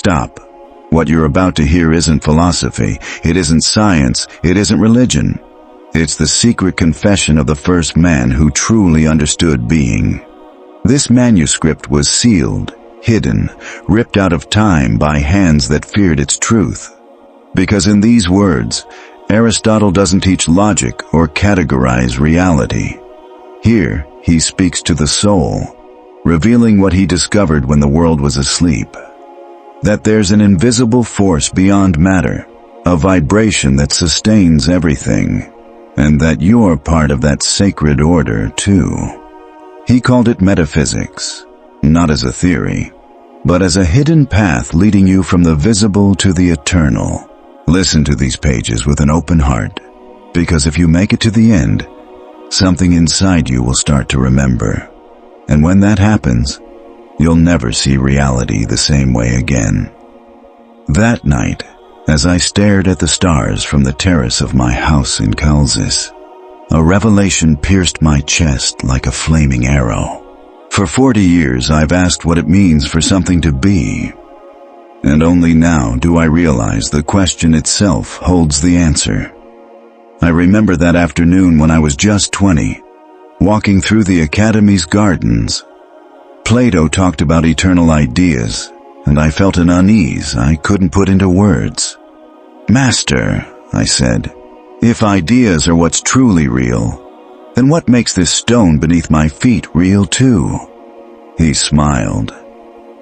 stop. What you're about to hear isn't philosophy, it isn't science, it isn't religion. It's the secret confession of the first man who truly understood being. This manuscript was sealed, hidden, ripped out of time by hands that feared its truth. Because in these words, Aristotle doesn't teach logic or categorize reality. Here, he speaks to the soul, revealing what he discovered when the world was asleep. That there's an invisible force beyond matter, a vibration that sustains everything, and that you're part of that sacred order too. He called it metaphysics, not as a theory, but as a hidden path leading you from the visible to the eternal. Listen to these pages with an open heart, because if you make it to the end, something inside you will start to remember. And when that happens, you'll never see reality the same way again. That night, as I stared at the stars from the terrace of my house in Kansas, a revelation pierced my chest like a flaming arrow. For 40 years I've asked what it means for something to be, and only now do I realize the question itself holds the answer. I remember that afternoon when I was just 20, walking through the Academy's gardens. Plato talked about eternal ideas, and I felt an unease I couldn't put into words. "Master," I said, "if ideas are what's truly real, then what makes this stone beneath my feet real too?" He smiled,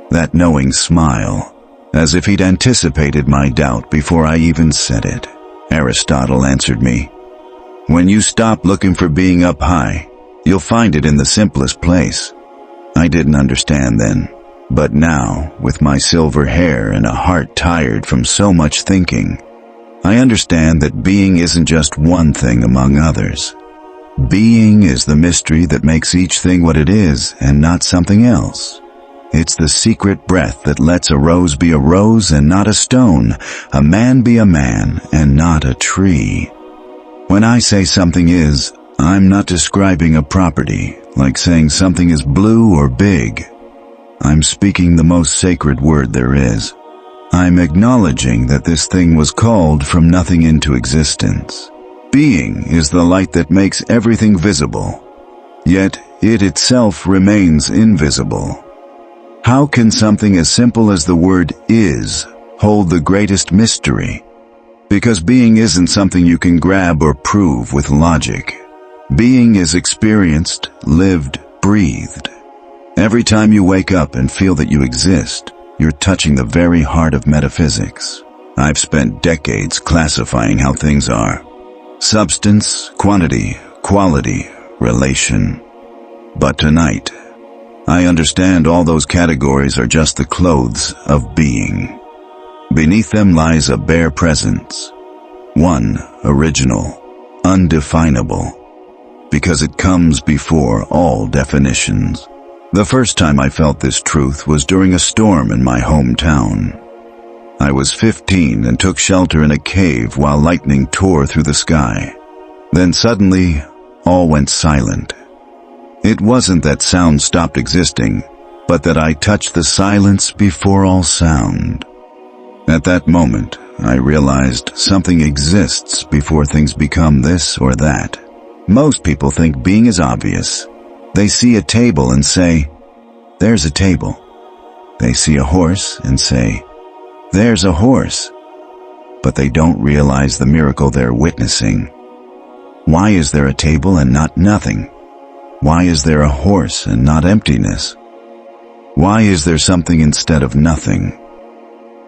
that knowing smile, as if he'd anticipated my doubt before I even said it. Aristotle answered me, "When you stop looking for being up high, you'll find it in the simplest place." I didn't understand then, but now, with my silver hair and a heart tired from so much thinking, I understand that being isn't just one thing among others. Being is the mystery that makes each thing what it is and not something else. It's the secret breath that lets a rose be a rose and not a stone, a man be a man and not a tree. When I say something is, I'm not describing a property, like saying something is blue or big. I'm speaking the most sacred word there is. I'm acknowledging that this thing was called from nothing into existence. Being is the light that makes everything visible, yet it itself remains invisible. How can something as simple as the word is hold the greatest mystery? Because being isn't something you can grab or prove with logic. Being is experienced, lived, breathed. Every time you wake up and feel that you exist, you're touching the very heart of metaphysics. I've spent decades classifying how things are. Substance, quantity, quality, relation. But tonight, I understand all those categories are just the clothes of being. Beneath them lies a bare presence. One, original, undefinable, because it comes before all definitions. The first time I felt this truth was during a storm in my hometown. I was 15 and took shelter in a cave while lightning tore through the sky. Then suddenly, all went silent. It wasn't that sound stopped existing, but that I touched the silence before all sound. At that moment, I realized something exists before things become this or that. Most people think being is obvious. They see a table and say, "There's a table." They see a horse and say, "There's a horse." But they don't realize the miracle they're witnessing. Why is there a table and not nothing? Why is there a horse and not emptiness? Why is there something instead of nothing?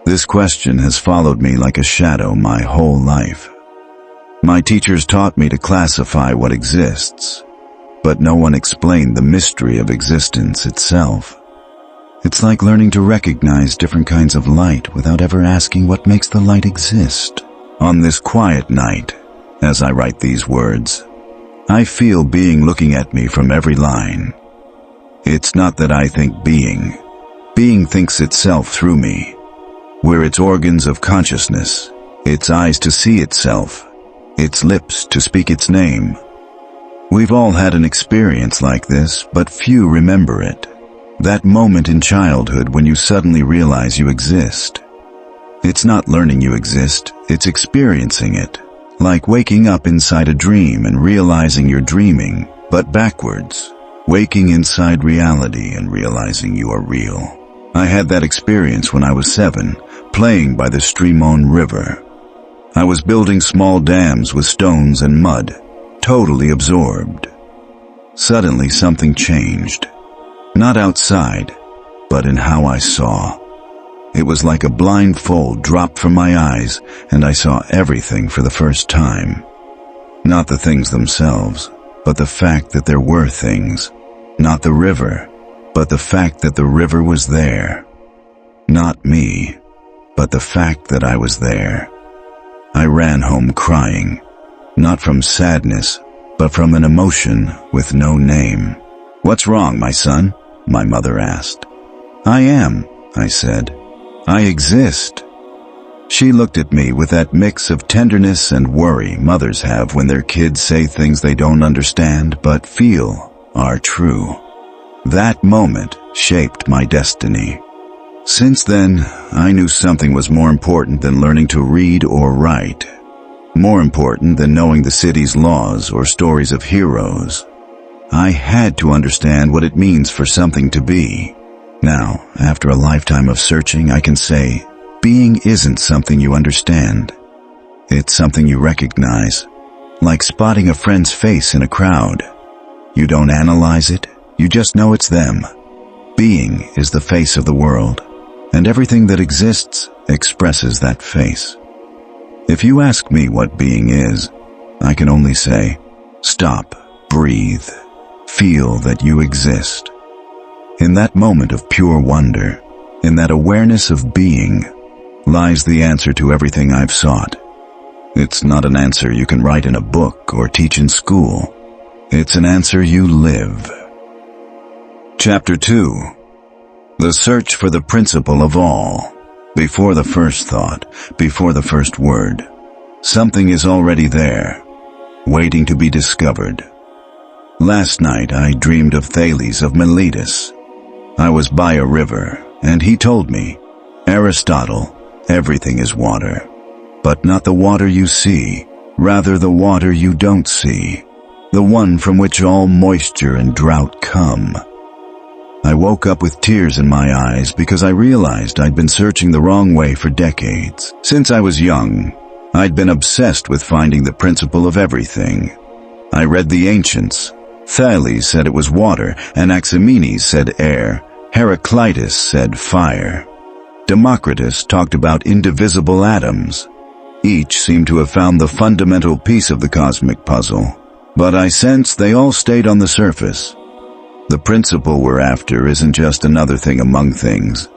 This question has followed me like a shadow my whole life. My teachers taught me to classify what exists, but no one explained the mystery of existence itself. It's like learning to recognize different kinds of light without ever asking what makes the light exist. On this quiet night, as I write these words, I feel being looking at me from every line. It's not that I think being. Being thinks itself through me. We're its organs of consciousness, its eyes to see itself, its lips to speak its name. We've all had an experience like this, but few remember it. That moment in childhood when you suddenly realize you exist. It's not learning you exist, it's experiencing it. Like waking up inside a dream and realizing you're dreaming, but backwards. Waking inside reality and realizing you are real. I had that experience when I was 7, playing by the Strymon River. I was building small dams with stones and mud, totally absorbed. Suddenly something changed. Not outside, but in how I saw. It was like a blindfold dropped from my eyes, and I saw everything for the first time. Not the things themselves, but the fact that there were things. Not the river, but the fact that the river was there. Not me, but the fact that I was there. I ran home crying, not from sadness, but from an emotion with no name. "What's wrong, my son?" my mother asked. "I am," I said. "I exist." She looked at me with that mix of tenderness and worry mothers have when their kids say things they don't understand but feel are true. That moment shaped my destiny. Since then, I knew something was more important than learning to read or write. More important than knowing the city's laws or stories of heroes. I had to understand what it means for something to be. Now, after a lifetime of searching, I can say, being isn't something you understand. It's something you recognize, like spotting a friend's face in a crowd. You don't analyze it, you just know it's them. Being is the face of the world, and everything that exists expresses that face. If you ask me what being is, I can only say, stop, breathe, feel that you exist. In that moment of pure wonder, in that awareness of being, lies the answer to everything I've sought. It's not an answer you can write in a book or teach in school. It's an answer you live. Chapter 2. The search for the principle of all. Before the first thought, before the first word, something is already there, waiting to be discovered. Last night I dreamed of Thales of Miletus. I was by a river, and he told me, "Aristotle, everything is water, but not the water you see, rather the water you don't see, the one from which all moisture and drought come." I woke up with tears in my eyes because I realized I'd been searching the wrong way for decades. Since I was young, I'd been obsessed with finding the principle of everything. I read the ancients. Thales said it was water, Anaximenes said air, Heraclitus said fire. Democritus talked about indivisible atoms. Each seemed to have found the fundamental piece of the cosmic puzzle, but I sensed they all stayed on the surface. The principle we're after isn't just another thing among things.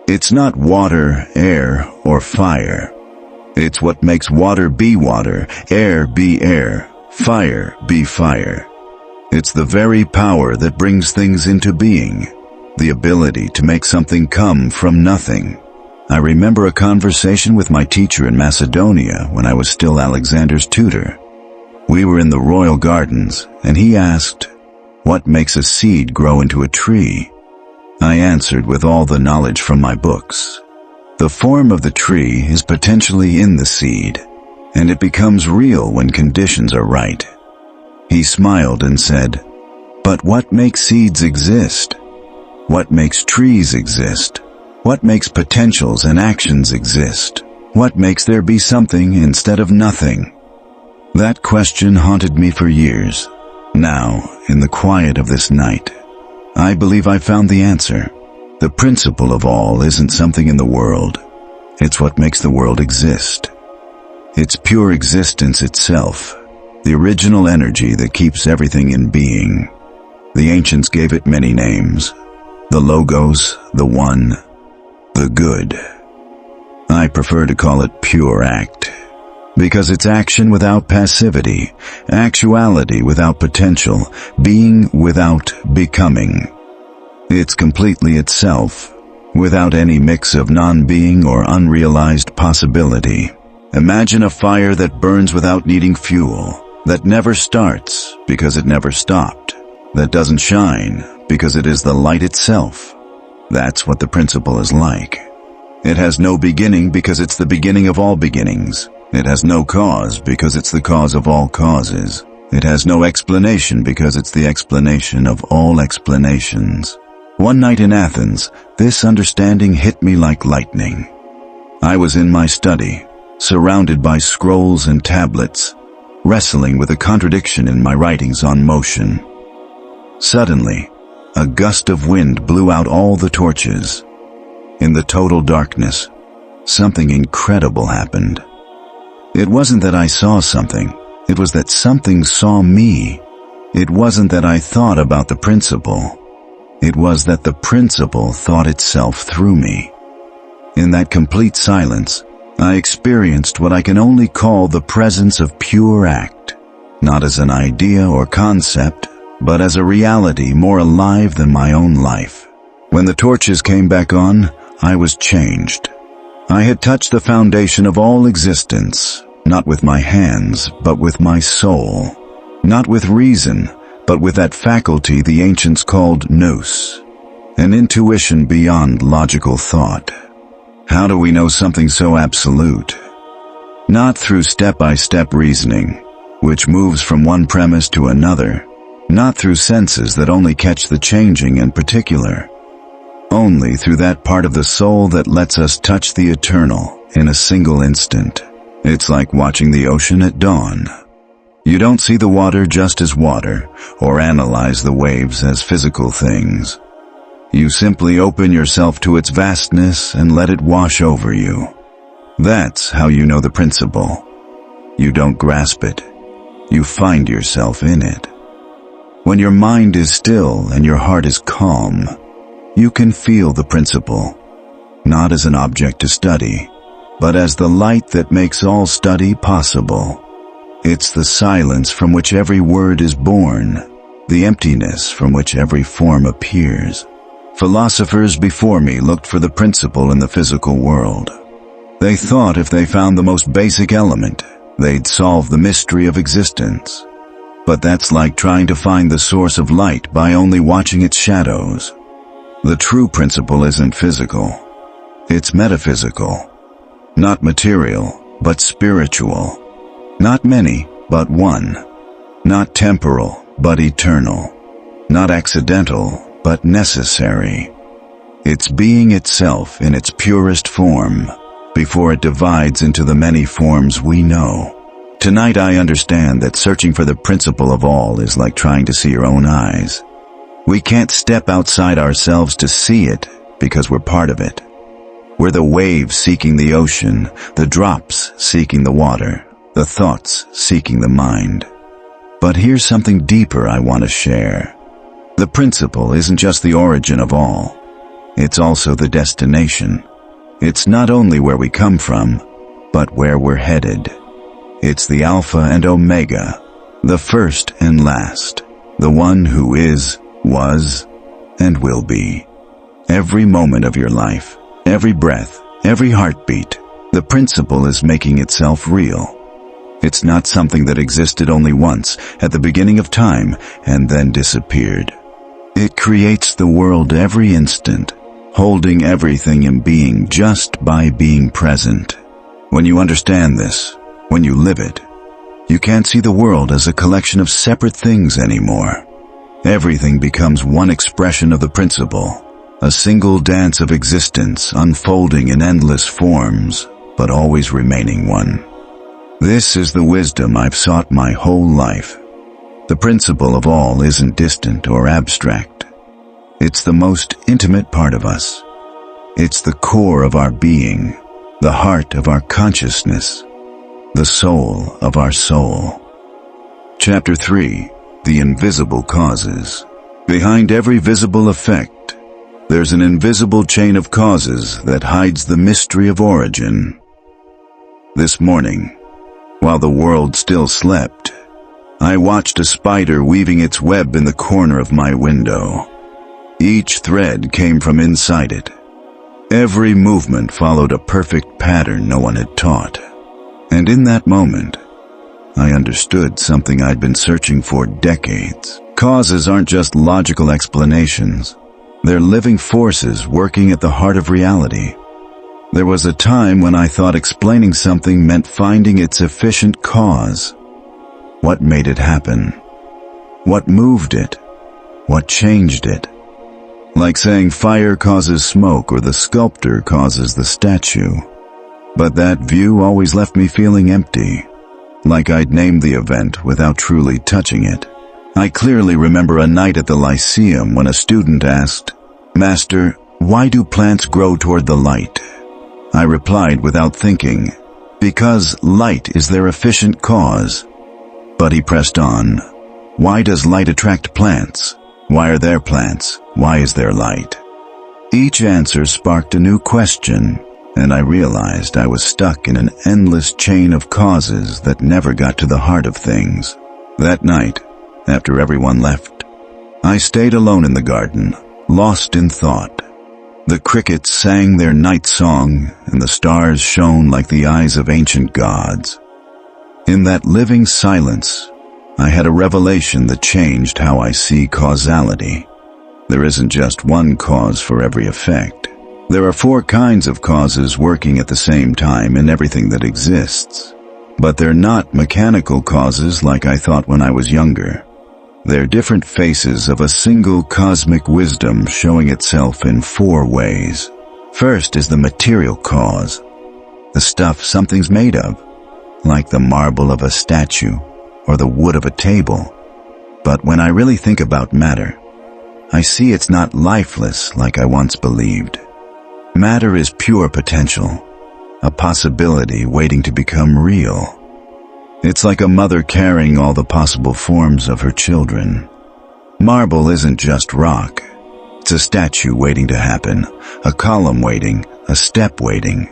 It's not water, air, or fire. It's what makes water be water, air be air, fire be fire. It's the very power that brings things into being, the ability to make something come from nothing. I remember a conversation with my teacher in Macedonia when I was still Alexander's tutor. We were in the royal gardens, and he asked, "What makes a seed grow into a tree?" I answered with all the knowledge from my books. The form of the tree is potentially in the seed, and it becomes real when conditions are right. He smiled and said, "But what makes seeds exist? What makes trees exist? What makes potentials and actions exist? What makes there be something instead of nothing?" That question haunted me for years. Now, in the quiet of this night, I believe I found the answer. The principle of all isn't something in the world. It's what makes the world exist. It's pure existence itself, the original energy that keeps everything in being. The ancients gave it many names. The Logos, the One, the Good. I prefer to call it pure act, because it's action without passivity, actuality without potential, being without becoming. It's completely itself, without any mix of non-being or unrealized possibility. Imagine a fire that burns without needing fuel, that never starts because it never stopped, that doesn't shine because it is the light itself. That's what the principle is like. It has no beginning because it's the beginning of all beginnings. It has no cause because it's the cause of all causes. It has no explanation because it's the explanation of all explanations. One night in Athens, this understanding hit me like lightning. I was in my study, surrounded by scrolls and tablets, wrestling with a contradiction in my writings on motion. Suddenly, a gust of wind blew out all the torches. In the total darkness, something incredible happened. It wasn't that I saw something, it was that something saw me. It wasn't that I thought about the principle, it was that the principle thought itself through me. In that complete silence, I experienced what I can only call the presence of pure act, not as an idea or concept, but as a reality more alive than my own life. When the torches came back on, I was changed. I had touched the foundation of all existence, not with my hands, but with my soul. Not with reason, but with that faculty the ancients called nous, an intuition beyond logical thought. How do we know something so absolute? Not through step-by-step reasoning, which moves from one premise to another, not through senses that only catch the changing and particular, only through that part of the soul that lets us touch the eternal in a single instant. It's like watching the ocean at dawn. You don't see the water just as water, or analyze the waves as physical things. You simply open yourself to its vastness and let it wash over you. That's how you know the principle. You don't grasp it. You find yourself in it. When your mind is still and your heart is calm, you can feel the principle, not as an object to study, but as the light that makes all study possible. It's the silence from which every word is born, the emptiness from which every form appears. Philosophers before me looked for the principle in the physical world. They thought if they found the most basic element, they'd solve the mystery of existence. But that's like trying to find the source of light by only watching its shadows. The true principle isn't physical. It's metaphysical. Not material, but spiritual. Not many, but one. Not temporal, but eternal. Not accidental, but necessary. It's being itself in its purest form, before it divides into the many forms we know. Tonight I understand that searching for the principle of all is like trying to see your own eyes. We can't step outside ourselves to see it because we're part of it. We're the waves seeking the ocean, the drops seeking the water, the thoughts seeking the mind. But here's something deeper I want to share. The principle isn't just the origin of all. It's also the destination. It's not only where we come from, but where we're headed. It's the Alpha and Omega, the first and last, the one who is, was, and will be. Every moment of your life, every breath, every heartbeat, the principle is making itself real. It's not something that existed only once, at the beginning of time, and then disappeared. It creates the world every instant, holding everything in being just by being present. When you understand this, when you live it, you can't see the world as a collection of separate things anymore. Everything becomes one expression of the principle, a single dance of existence unfolding in endless forms, but always remaining one. This is the wisdom I've sought my whole life. The principle of all isn't distant or abstract. It's the most intimate part of us. It's the core of our being, the heart of our consciousness, the soul of our soul. Chapter 3. The Invisible Causes. Behind every visible effect, there's an invisible chain of causes that hides the mystery of origin. This morning, while the world still slept, I watched a spider weaving its web in the corner of my window. Each thread came from inside it. Every movement followed a perfect pattern no one had taught. And in that moment, I understood something I'd been searching for decades. Causes aren't just logical explanations. They're living forces working at the heart of reality. There was a time when I thought explaining something meant finding its efficient cause. What made it happen? What moved it? What changed it? Like saying fire causes smoke or the sculptor causes the statue. But that view always left me feeling empty, like I'd named the event without truly touching it. I clearly remember a night at the Lyceum when a student asked, "Master, why do plants grow toward the light?" I replied without thinking, "Because light is their efficient cause." But he pressed on, "Why does light attract plants? Why are there plants? Why is there light?" Each answer sparked a new question, and I realized I was stuck in an endless chain of causes that never got to the heart of things. That night, after everyone left, I stayed alone in the garden, lost in thought. The crickets sang their night song, and the stars shone like the eyes of ancient gods. In that living silence, I had a revelation that changed how I see causality. There isn't just one cause for every effect. There are 4 kinds of causes working at the same time in everything that exists. But they're not mechanical causes like I thought when I was younger. They're different faces of a single cosmic wisdom showing itself in 4 ways. First is the material cause, the stuff something's made of, like the marble of a statue or the wood of a table. But when I really think about matter, I see it's not lifeless like I once believed. Matter is pure potential, a possibility waiting to become real. It's like a mother carrying all the possible forms of her children. Marble isn't just rock. It's a statue waiting to happen, a column waiting, a step waiting.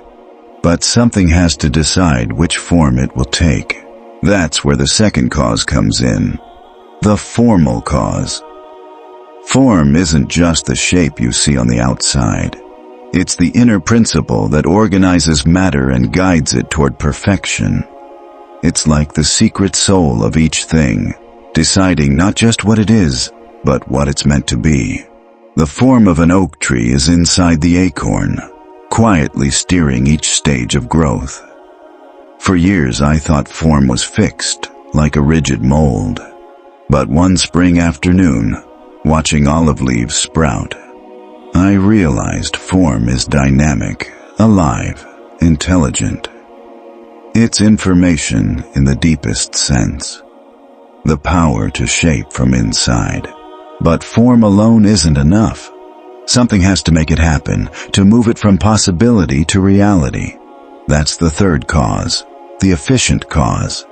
But something has to decide which form it will take. That's where the second cause comes in, the formal cause. Form isn't just the shape you see on the outside. It's the inner principle that organizes matter and guides it toward perfection. It's like the secret soul of each thing, deciding not just what it is, but what it's meant to be. The form of an oak tree is inside the acorn, quietly steering each stage of growth. For years I thought form was fixed, like a rigid mold. But one spring afternoon, watching olive leaves sprout, I realized form is dynamic, alive, intelligent. It's information in the deepest sense, the power to shape from inside. But form alone isn't enough. Something has to make it happen, to move it from possibility to reality. That's the third cause, the efficient cause.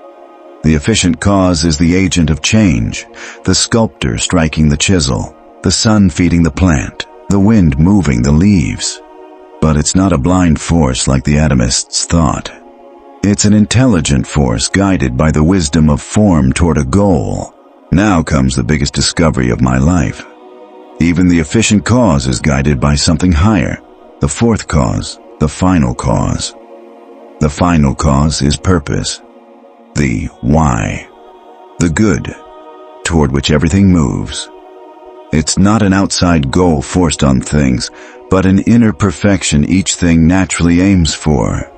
The efficient cause is the agent of change, the sculptor striking the chisel, the sun feeding the plant, the wind moving the leaves. But it's not a blind force like the atomists thought. It's an intelligent force guided by the wisdom of form toward a goal. Now comes the biggest discovery of my life. Even the efficient cause is guided by something higher, the fourth cause, the final cause. The final cause is purpose, the why, the good, toward which everything moves. It's not an outside goal forced on things, but an inner perfection each thing naturally aims for.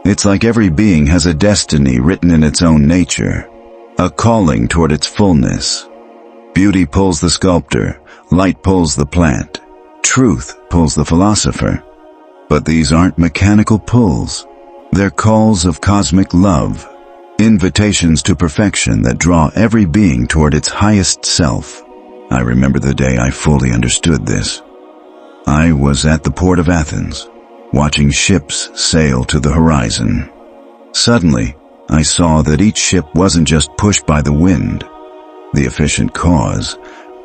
It's like every being has a destiny written in its own nature, a calling toward its fullness. Beauty pulls the sculptor, light pulls the plant, truth pulls the philosopher. But these aren't mechanical pulls. They're calls of cosmic love, invitations to perfection that draw every being toward its highest self. I remember the day I fully understood this. I was at the port of Athens, watching ships sail to the horizon. Suddenly, I saw that each ship wasn't just pushed by the wind, the efficient cause,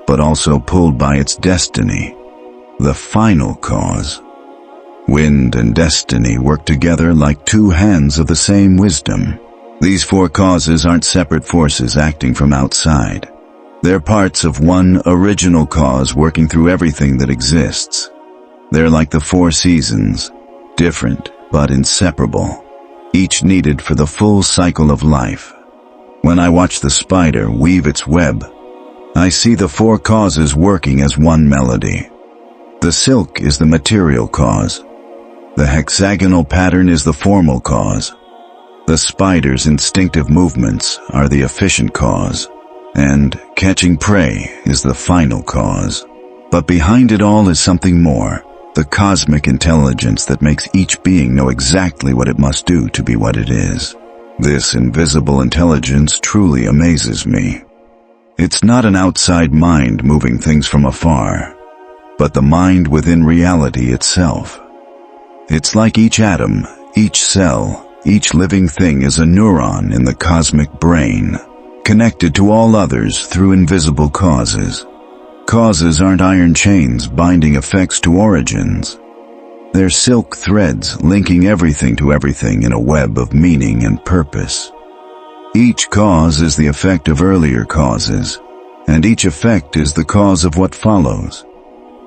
but also pulled by its destiny, the final cause. Wind and destiny work together like two hands of the same wisdom. These four causes aren't separate forces acting from outside. They're parts of one original cause working through everything that exists. They're like the four seasons, different but inseparable, each needed for the full cycle of life. When I watch the spider weave its web, I see the four causes working as one melody. The silk is the material cause. The hexagonal pattern is the formal cause. The spider's instinctive movements are the efficient cause, and catching prey is the final cause. But behind it all is something more, the cosmic intelligence that makes each being know exactly what it must do to be what it is. This invisible intelligence truly amazes me. It's not an outside mind moving things from afar, but the mind within reality itself. It's like each atom, each cell, each living thing is a neuron in the cosmic brain, connected to all others through invisible causes. Causes aren't iron chains binding effects to origins. They're silk threads linking everything to everything in a web of meaning and purpose. Each cause is the effect of earlier causes, and each effect is the cause of what follows.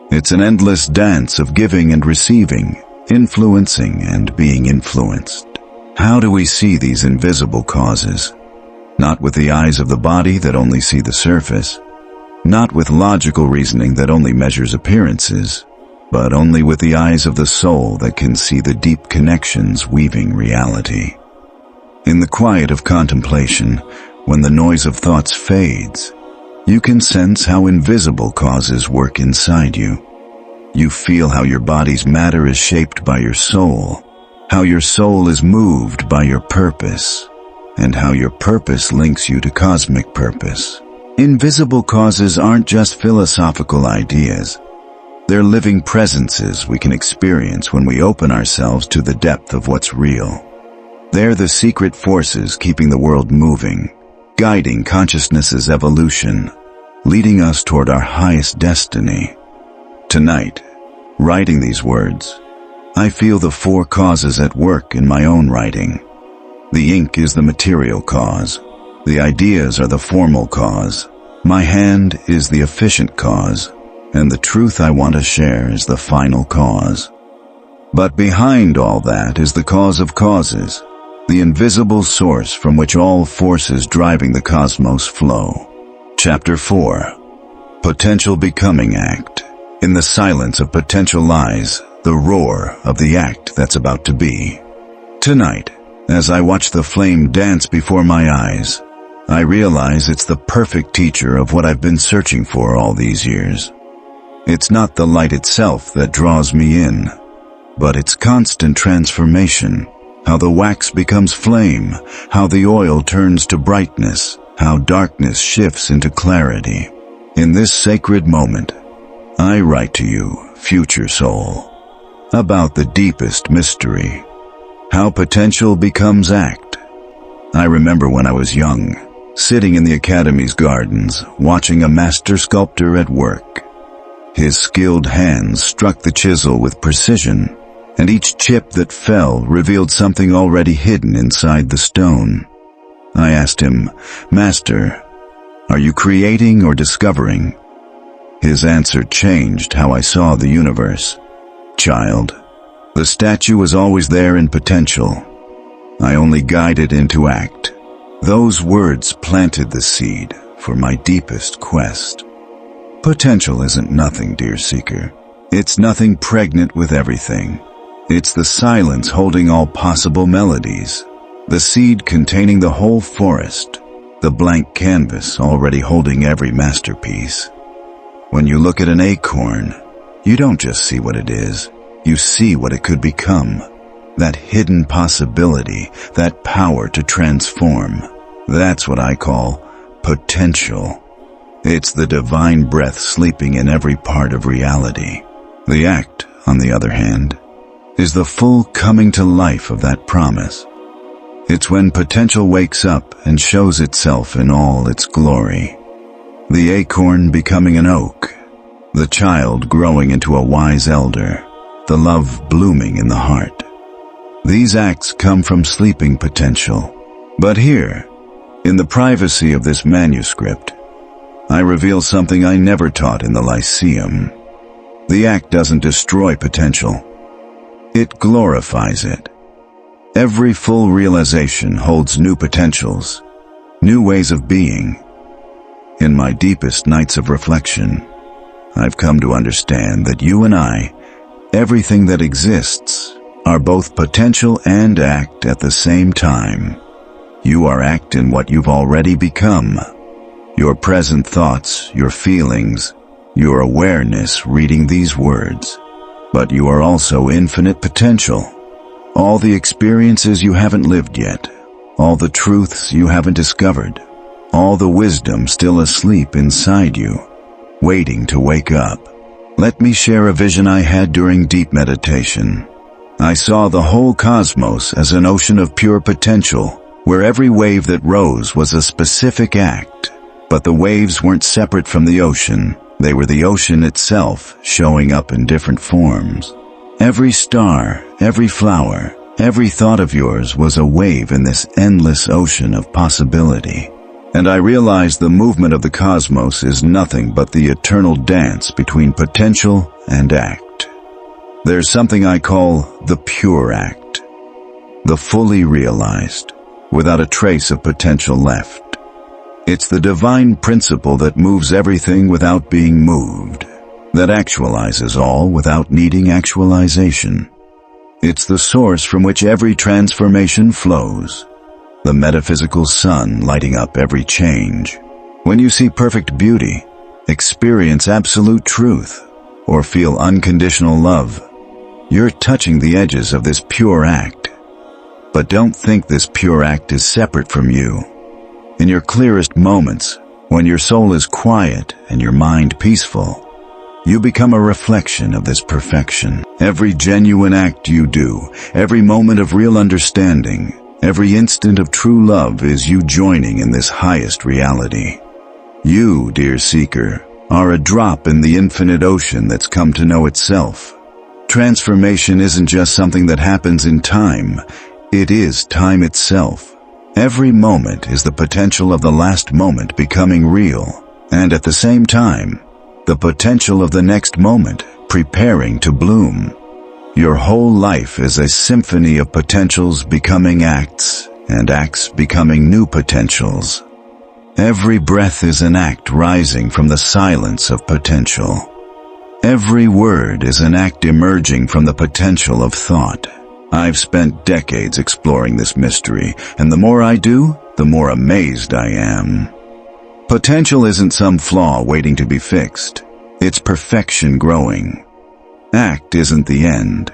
It's an endless dance of giving and receiving, influencing and being influenced. How do we see these invisible causes? Not with the eyes of the body that only see the surface, not with logical reasoning that only measures appearances, but only with the eyes of the soul that can see the deep connections weaving reality. In the quiet of contemplation, when the noise of thoughts fades, you can sense how invisible causes work inside you. You feel how your body's matter is shaped by your soul, how your soul is moved by your purpose, and how your purpose links you to cosmic purpose. Invisible causes aren't just philosophical ideas. They're living presences we can experience when we open ourselves to the depth of what's real. They're the secret forces keeping the world moving, guiding consciousness's evolution, leading us toward our highest destiny. Tonight, writing these words, I feel the four causes at work in my own writing. The ink is the material cause. The ideas are the formal cause. My hand is the efficient cause, and the truth I want to share is the final cause. But behind all that is the cause of causes, the invisible source from which all forces driving the cosmos flow. Chapter 4. Potential Becoming Act. In the silence of potential lies the roar of the act that's about to be. Tonight, as I watch the flame dance before my eyes, I realize it's the perfect teacher of what I've been searching for all these years. It's not the light itself that draws me in, but its constant transformation, how the wax becomes flame, how the oil turns to brightness, how darkness shifts into clarity. In this sacred moment, I write to you, future soul, about the deepest mystery, how potential becomes act. I remember when I was young, sitting in the academy's gardens, watching a master sculptor at work. His skilled hands struck the chisel with precision, and each chip that fell revealed something already hidden inside the stone. I asked him, "Master, are you creating or discovering?" His answer changed how I saw the universe. "Child, the statue was always there in potential. I only guided into act." Those words planted the seed for my deepest quest. Potential isn't nothing, dear seeker. It's nothing pregnant with everything. It's the silence holding all possible melodies, the seed containing the whole forest, the blank canvas already holding every masterpiece. When you look at an acorn, you don't just see what it is, you see what it could become. That hidden possibility, that power to transform. That's what I call potential. It's the divine breath sleeping in every part of reality. The act, on the other hand, is the full coming to life of that promise. It's when potential wakes up and shows itself in all its glory. The acorn becoming an oak, the child growing into a wise elder, the love blooming in the heart. These acts come from sleeping potential. But here, in the privacy of this manuscript, I reveal something I never taught in the Lyceum. The act doesn't destroy potential. It glorifies it. Every full realization holds new potentials, new ways of being. In my deepest nights of reflection, I've come to understand that you and I, everything that exists, are both potential and act at the same time. You are act in what you've already become. Your present thoughts, your feelings, your awareness reading these words. But you are also infinite potential. All the experiences you haven't lived yet. All the truths you haven't discovered. All the wisdom still asleep inside you, waiting to wake up. Let me share a vision I had during deep meditation. I saw the whole cosmos as an ocean of pure potential, where every wave that rose was a specific act. But the waves weren't separate from the ocean. They were the ocean itself, showing up in different forms. Every star, every flower, every thought of yours was a wave in this endless ocean of possibility. And I realized the movement of the cosmos is nothing but the eternal dance between potential and act. There's something I call the pure act, the fully realized, without a trace of potential left. It's the divine principle that moves everything without being moved, that actualizes all without needing actualization. It's the source from which every transformation flows. The metaphysical sun lighting up every change. When you see perfect beauty, experience absolute truth, or feel unconditional love, you're touching the edges of this pure act. But don't think this pure act is separate from you. In your clearest moments, when your soul is quiet and your mind peaceful, you become a reflection of this perfection. Every genuine act you do, every moment of real understanding, every instant of true love is you joining in this highest reality. You, dear seeker, are a drop in the infinite ocean that's come to know itself. Transformation isn't just something that happens in time, it is time itself. Every moment is the potential of the last moment becoming real, and at the same time, the potential of the next moment preparing to bloom. Your whole life is a symphony of potentials becoming acts, and acts becoming new potentials. Every breath is an act rising from the silence of potential. Every word is an act emerging from the potential of thought. I've spent decades exploring this mystery, and the more I do, the more amazed I am. Potential isn't some flaw waiting to be fixed. It's perfection growing. Act isn't the end.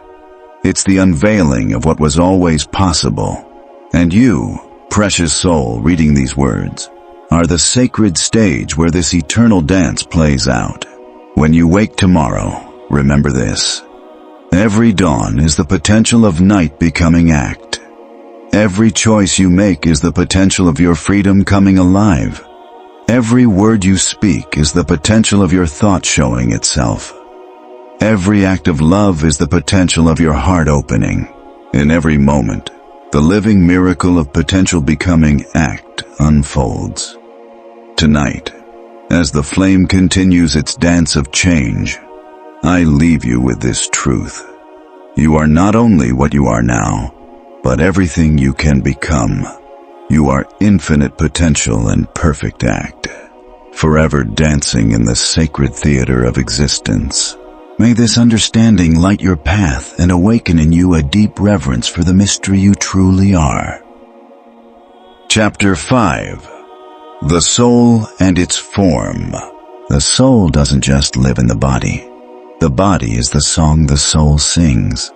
It's the unveiling of what was always possible. And you, precious soul reading these words, are the sacred stage where this eternal dance plays out. When you wake tomorrow, remember this. Every dawn is the potential of night becoming act. Every choice you make is the potential of your freedom coming alive. Every word you speak is the potential of your thought showing itself. Every act of love is the potential of your heart opening. In every moment, the living miracle of potential becoming act unfolds. Tonight, as the flame continues its dance of change, I leave you with this truth. You are not only what you are now, but everything you can become. You are infinite potential and perfect act, forever dancing in the sacred theater of existence. May this understanding light your path and awaken in you a deep reverence for the mystery you truly are. Chapter 5. The Soul and Its Form. The soul doesn't just live in the body. The body is the song the soul sings.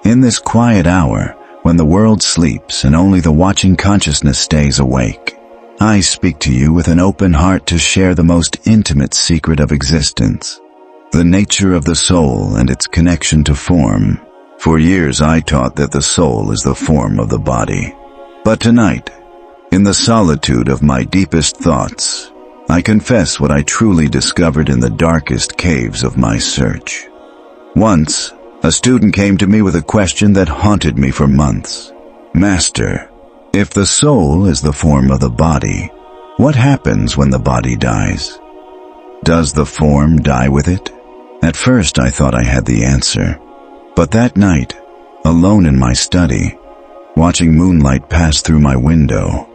In this quiet hour, when the world sleeps and only the watching consciousness stays awake, I speak to you with an open heart to share the most intimate secret of existence, the nature of the soul and its connection to form. For years I taught that the soul is the form of the body. But tonight, in the solitude of my deepest thoughts, I confess what I truly discovered in the darkest caves of my search. Once, a student came to me with a question that haunted me for months. Master, if the soul is the form of the body, what happens when the body dies? Does the form die with it? At first I thought I had the answer. But that night, alone in my study, watching moonlight pass through my window,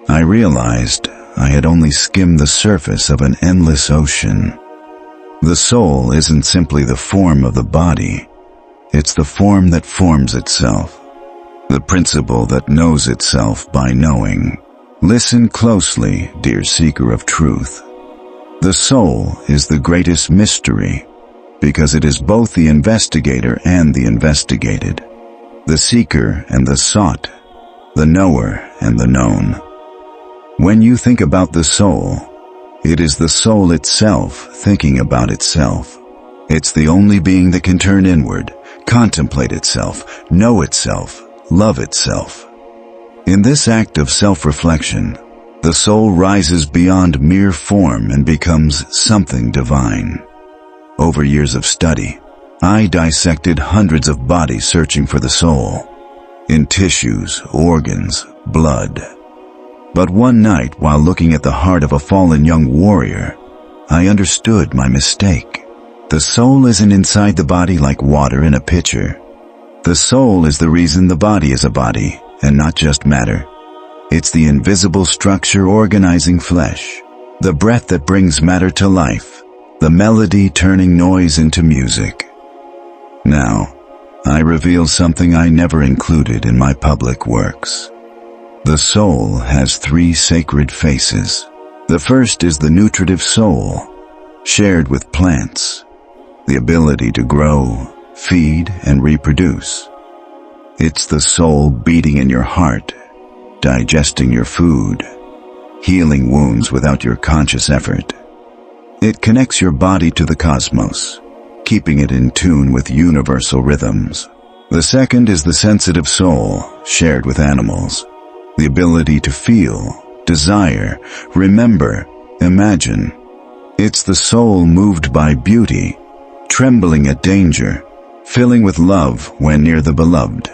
I realized I had only skimmed the surface of an endless ocean. The soul isn't simply the form of the body. It's the form that forms itself, the principle that knows itself by knowing. Listen closely, dear seeker of truth. The soul is the greatest mystery, because it is both the investigator and the investigated, the seeker and the sought, the knower and the known. When you think about the soul, it is the soul itself thinking about itself. It's the only being that can turn inward, contemplate itself, know itself, love itself. In this act of self-reflection, the soul rises beyond mere form and becomes something divine. Over years of study, I dissected hundreds of bodies searching for the soul, in tissues, organs, blood. But one night, while looking at the heart of a fallen young warrior, I understood my mistake. The soul isn't inside the body like water in a pitcher. The soul is the reason the body is a body, and not just matter. It's the invisible structure organizing flesh, the breath that brings matter to life, the melody turning noise into music. Now, I reveal something I never included in my public works. The soul has 3 sacred faces. The first is the nutritive soul, shared with plants, the ability to grow, feed, and reproduce. It's the soul beating in your heart, digesting your food, healing wounds without your conscious effort. It connects your body to the cosmos, keeping it in tune with universal rhythms. The second is the sensitive soul, shared with animals, the ability to feel, desire, remember, imagine. It's the soul moved by beauty, trembling at danger, filling with love when near the beloved.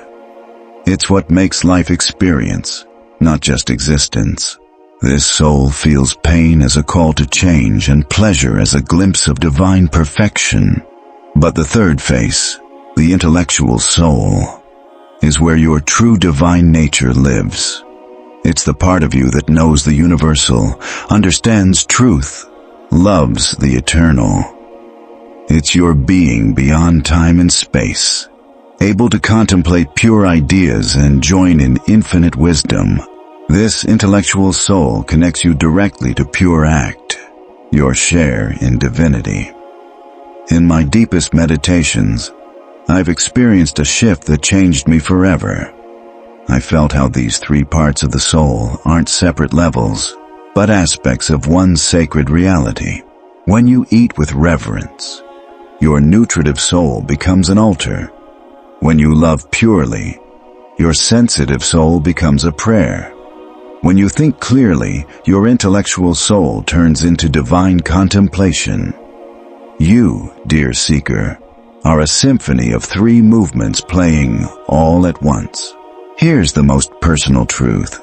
It's what makes life experience, not just existence. This soul feels pain as a call to change and pleasure as a glimpse of divine perfection. But the third face, the intellectual soul, is where your true divine nature lives. It's the part of you that knows the universal, understands truth, loves the eternal. It's your being beyond time and space, able to contemplate pure ideas and join in infinite wisdom. This intellectual soul connects you directly to pure act, your share in divinity. In my deepest meditations, I've experienced a shift that changed me forever. I felt how these 3 parts of the soul aren't separate levels, but aspects of one sacred reality. When you eat with reverence, your nutritive soul becomes an altar. When you love purely, your sensitive soul becomes a prayer. When you think clearly, your intellectual soul turns into divine contemplation. You, dear seeker, are a symphony of 3 movements playing all at once. Here's the most personal truth.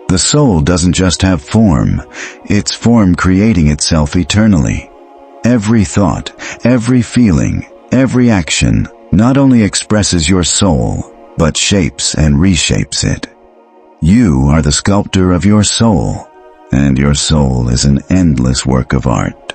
The soul doesn't just have form, it's form creating itself eternally. Every thought, every feeling, every action not only expresses your soul, but shapes and reshapes it. You are the sculptor of your soul, and your soul is an endless work of art.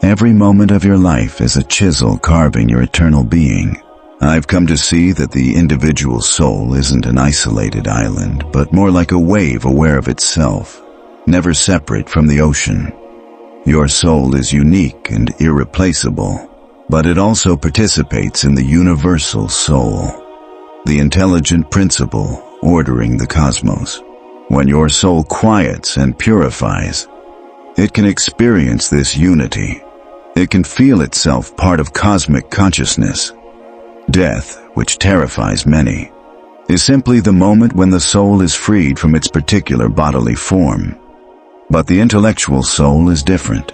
Every moment of your life is a chisel carving your eternal being. I've come to see that the individual soul isn't an isolated island, but more like a wave aware of itself, never separate from the ocean. Your soul is unique and irreplaceable, but it also participates in the universal soul, the intelligent principle ordering the cosmos. When your soul quiets and purifies, it can experience this unity. It can feel itself part of cosmic consciousness. Death, which terrifies many, is simply the moment when the soul is freed from its particular bodily form. But the intellectual soul is different.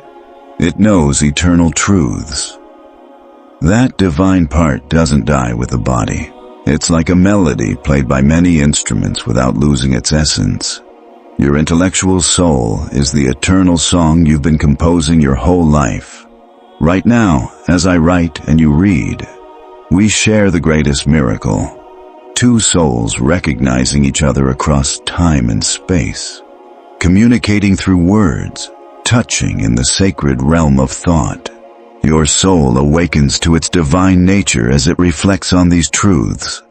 It knows eternal truths. That divine part doesn't die with the body. It's like a melody played by many instruments without losing its essence. Your intellectual soul is the eternal song you've been composing your whole life. Right now, as I write and you read, we share the greatest miracle. 2 souls recognizing each other across time and space, communicating through words, touching in the sacred realm of thought. Your soul awakens to its divine nature as it reflects on these truths.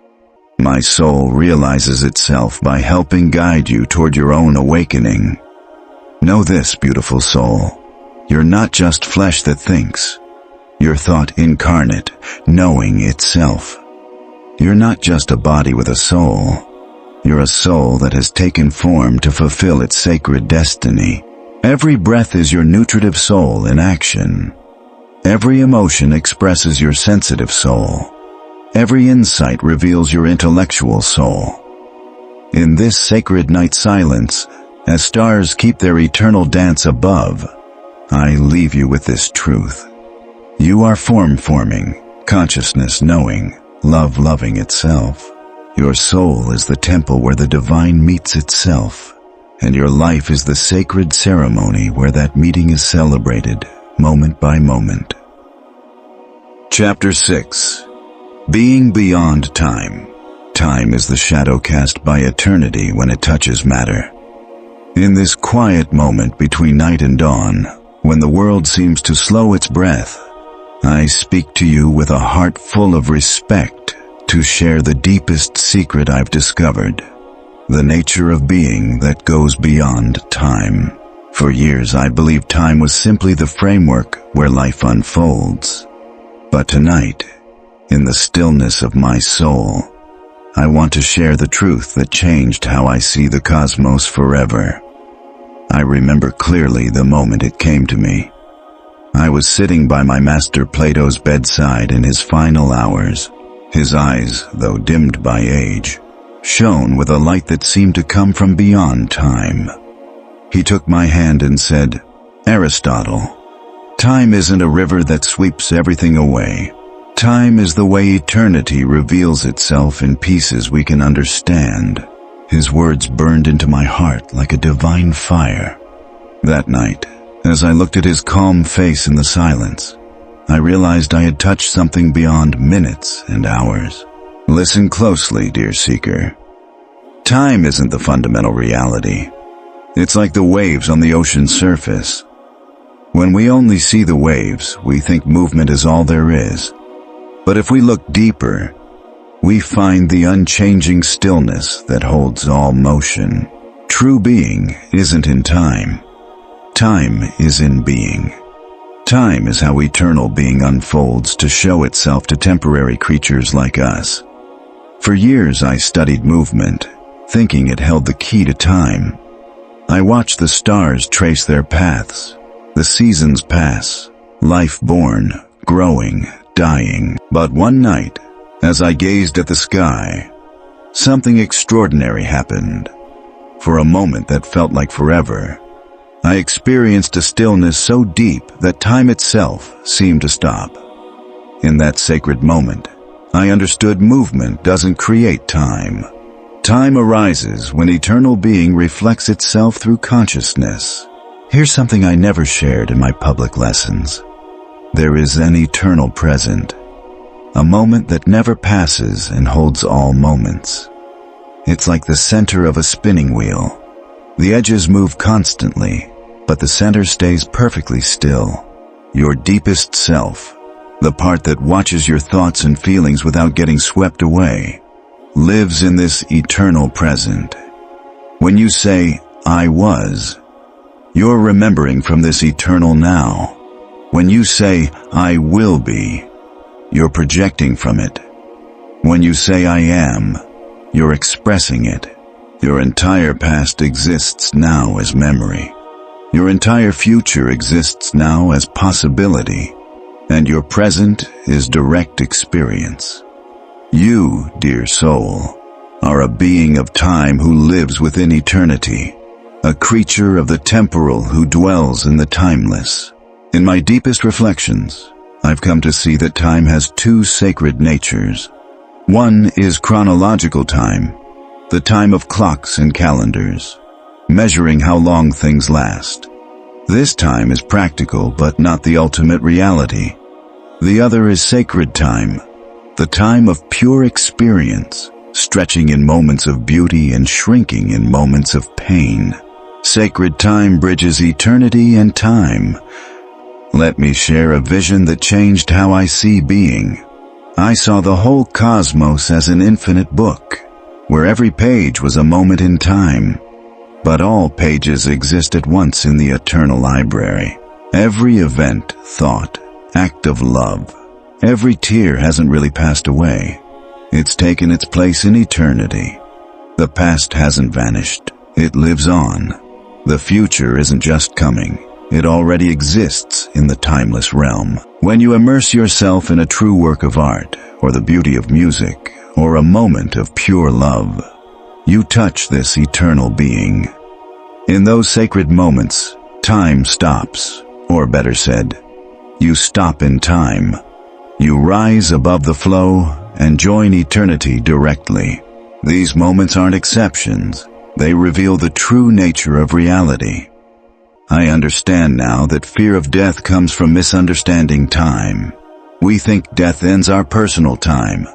My soul realizes itself by helping guide you toward your own awakening. Know this, beautiful soul. You're not just flesh that thinks. You're thought incarnate, knowing itself. You're not just a body with a soul. You're a soul that has taken form to fulfill its sacred destiny. Every breath is your nutritive soul in action. Every emotion expresses your sensitive soul. Every insight reveals your intellectual soul. In this sacred night silence, as stars keep their eternal dance above, I leave you with this truth. You are form-forming, consciousness-knowing, love-loving itself. Your soul is the temple where the divine meets itself, and your life is the sacred ceremony where that meeting is celebrated, moment by moment. Chapter 6. Being beyond time. Time is the shadow cast by eternity when it touches matter. In this quiet moment between night and dawn, when the world seems to slow its breath, I speak to you with a heart full of respect to share the deepest secret I've discovered, the nature of being that goes beyond time. For years I believed time was simply the framework where life unfolds. But tonight, in the stillness of my soul, I want to share the truth that changed how I see the cosmos forever. I remember clearly the moment it came to me. I was sitting by my master Plato's bedside in his final hours. His eyes, though dimmed by age, shone with a light that seemed to come from beyond time. He took my hand and said, "Aristotle, time isn't a river that sweeps everything away. Time is the way eternity reveals itself in pieces we can understand." His words burned into my heart like a divine fire. That night, as I looked at his calm face in the silence, I realized I had touched something beyond minutes and hours. Listen closely, dear seeker. Time isn't the fundamental reality. It's like the waves on the ocean's surface. When we only see the waves, we think movement is all there is. But if we look deeper, we find the unchanging stillness that holds all motion. True being isn't in time. Time is in being. Time is how eternal being unfolds to show itself to temporary creatures like us. For years I studied movement, thinking it held the key to time. I watched the stars trace their paths, the seasons pass, life born, growing, dying. But one night, as I gazed at the sky, something extraordinary happened. For a moment that felt like forever, I experienced a stillness so deep that time itself seemed to stop. In that sacred moment, I understood movement doesn't create time. Time arises when eternal being reflects itself through consciousness. Here's something I never shared in my public lessons. There is an eternal present, a moment that never passes and holds all moments. It's like the center of a spinning wheel. The edges move constantly, but the center stays perfectly still. Your deepest self, the part that watches your thoughts and feelings without getting swept away, lives in this eternal present. When you say, "I was," you're remembering from this eternal now. When you say, "I will be," you're projecting from it. When you say, "I am," you're expressing it. Your entire past exists now as memory. Your entire future exists now as possibility. And your present is direct experience. You, dear soul, are a being of time who lives within eternity, a creature of the temporal who dwells in the timeless. In my deepest reflections, I've come to see that time has two sacred natures. One is chronological time, the time of clocks and calendars, measuring how long things last. This time is practical but not the ultimate reality. The other is sacred time, the time of pure experience, stretching in moments of beauty and shrinking in moments of pain. Sacred time bridges eternity and time, Let me share a vision that changed how I see being. I saw the whole cosmos as an infinite book, where every page was a moment in time. But all pages exist at once in the eternal library. Every event, thought, act of love, every tear hasn't really passed away. It's taken its place in eternity. The past hasn't vanished. It lives on. The future isn't just coming. It already exists in the timeless realm. When you immerse yourself in a true work of art, or the beauty of music, or a moment of pure love, you touch this eternal being. In those sacred moments, time stops, or better said, you stop in time. You rise above the flow and join eternity directly. These moments aren't exceptions. They reveal the true nature of reality. I understand now that fear of death comes from misunderstanding time. We think death ends our personal time,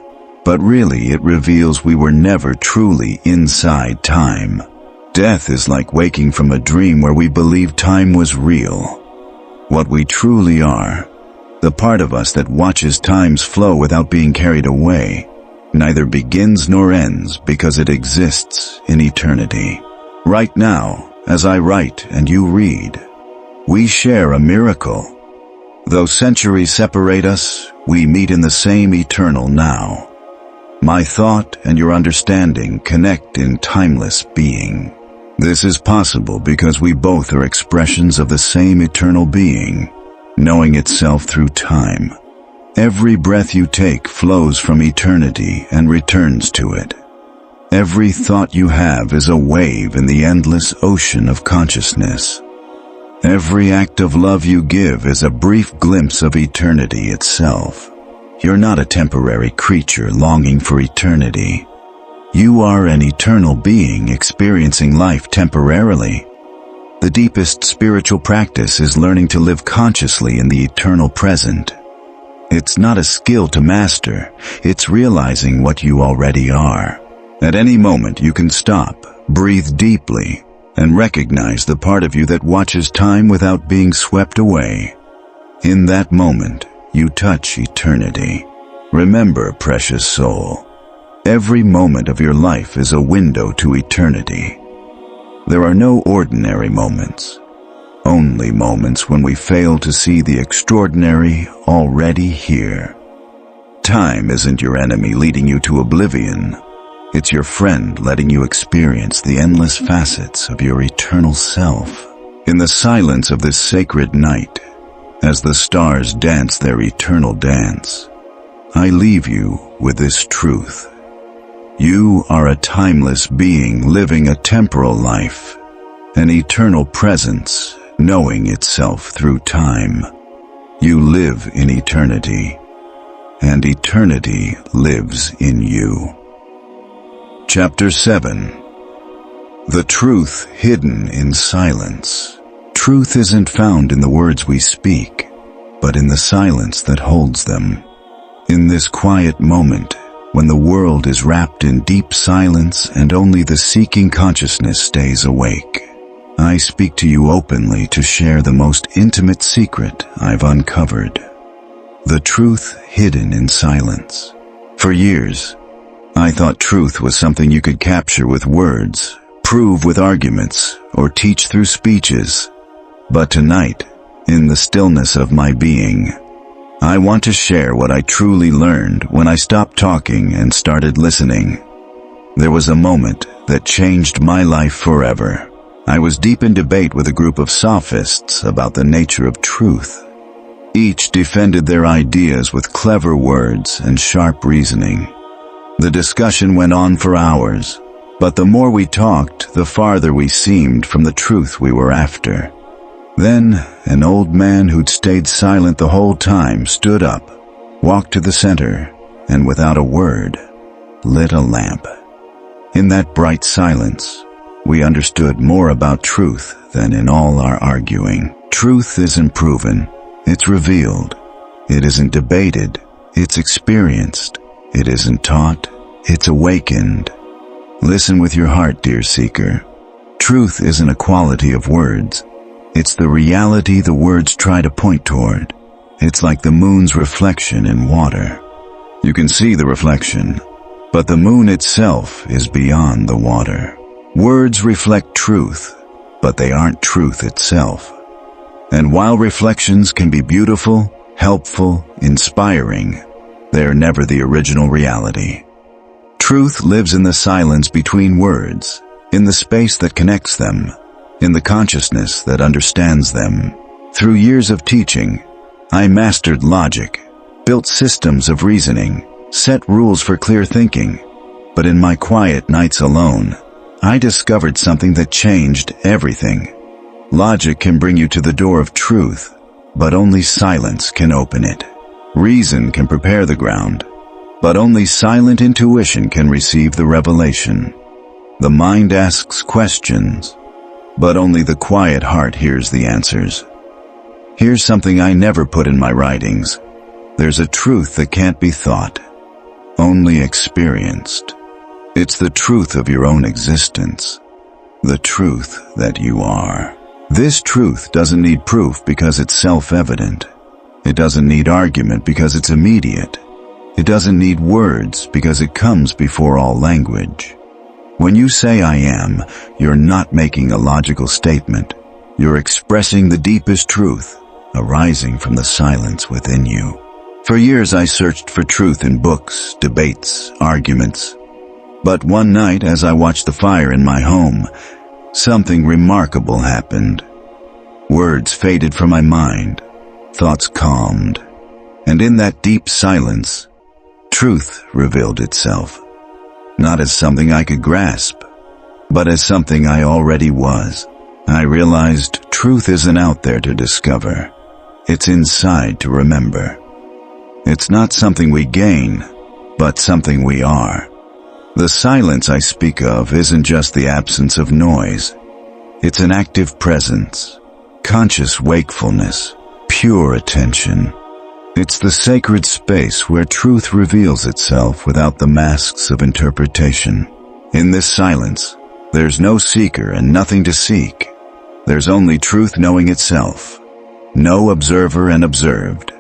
but really it reveals we were never truly inside time. Death is like waking from a dream where we believe time was real. What we truly are, the part of us that watches time's flow without being carried away, neither begins nor ends because it exists in eternity. Right now, as I write and you read, we share a miracle. Though centuries separate us, we meet in the same eternal now. My thought and your understanding connect in timeless being. This is possible because we both are expressions of the same eternal being, knowing itself through time. Every breath you take flows from eternity and returns to it. Every thought you have is a wave in the endless ocean of consciousness. Every act of love you give is a brief glimpse of eternity itself. You're not a temporary creature longing for eternity. You are an eternal being experiencing life temporarily. The deepest spiritual practice is learning to live consciously in the eternal present. It's not a skill to master, it's realizing what you already are. At any moment you can stop, breathe deeply, and recognize the part of you that watches time without being swept away. In that moment, you touch eternity. Remember, precious soul, every moment of your life is a window to eternity. There are no ordinary moments, only moments when we fail to see the extraordinary already here. Time isn't your enemy leading you to oblivion. It's your friend letting you experience the endless facets of your eternal self. In the silence of this sacred night, as the stars dance their eternal dance, I leave you with this truth. You are a timeless being living a temporal life, an eternal presence knowing itself through time. You live in eternity, and eternity lives in you. Chapter 7. The Truth Hidden in Silence. Truth isn't found in the words we speak, but in the silence that holds them. In this quiet moment, when the world is wrapped in deep silence and only the seeking consciousness stays awake, I speak to you openly to share the most intimate secret I've uncovered. The truth hidden in silence. For years, I thought truth was something you could capture with words, prove with arguments, or teach through speeches. But tonight, in the stillness of my being, I want to share what I truly learned when I stopped talking and started listening. There was a moment that changed my life forever. I was deep in debate with a group of sophists about the nature of truth. Each defended their ideas with clever words and sharp reasoning. The discussion went on for hours, but the more we talked, the farther we seemed from the truth we were after. Then, an old man who'd stayed silent the whole time stood up, walked to the center, and without a word, lit a lamp. In that bright silence, we understood more about truth than in all our arguing. Truth isn't proven, it's revealed. It isn't debated, it's experienced. It isn't taught, it's awakened. Listen with your heart, dear seeker. Truth isn't a quality of words. It's the reality the words try to point toward. It's like the moon's reflection in water. You can see the reflection, but the moon itself is beyond the water. Words reflect truth, but they aren't truth itself. And while reflections can be beautiful, helpful, inspiring, they're never the original reality. Truth lives in the silence between words, in the space that connects them, in the consciousness that understands them. Through years of teaching, I mastered logic, built systems of reasoning, set rules for clear thinking. But in my quiet nights alone, I discovered something that changed everything. Logic can bring you to the door of truth, but only silence can open it. Reason can prepare the ground, but only silent intuition can receive the revelation. The mind asks questions, but only the quiet heart hears the answers. Here's something I never put in my writings. There's a truth that can't be thought, only experienced. It's the truth of your own existence, the truth that you are. This truth doesn't need proof because it's self-evident. It doesn't need argument because it's immediate. It doesn't need words because it comes before all language. When you say I am, you're not making a logical statement. You're expressing the deepest truth, arising from the silence within you. For years I searched for truth in books, debates, arguments. But one night, as I watched the fire in my home, something remarkable happened. Words faded from my mind, thoughts calmed, and in that deep silence, truth revealed itself. Not as something I could grasp, but as something I already was. I realized truth isn't out there to discover. It's inside to remember. It's not something we gain, but something we are. The silence I speak of isn't just the absence of noise. It's an active presence, conscious wakefulness, pure attention. It's the sacred space where truth reveals itself without the masks of interpretation. In this silence, there's no seeker and nothing to seek. There's only truth knowing itself. No observer and observed.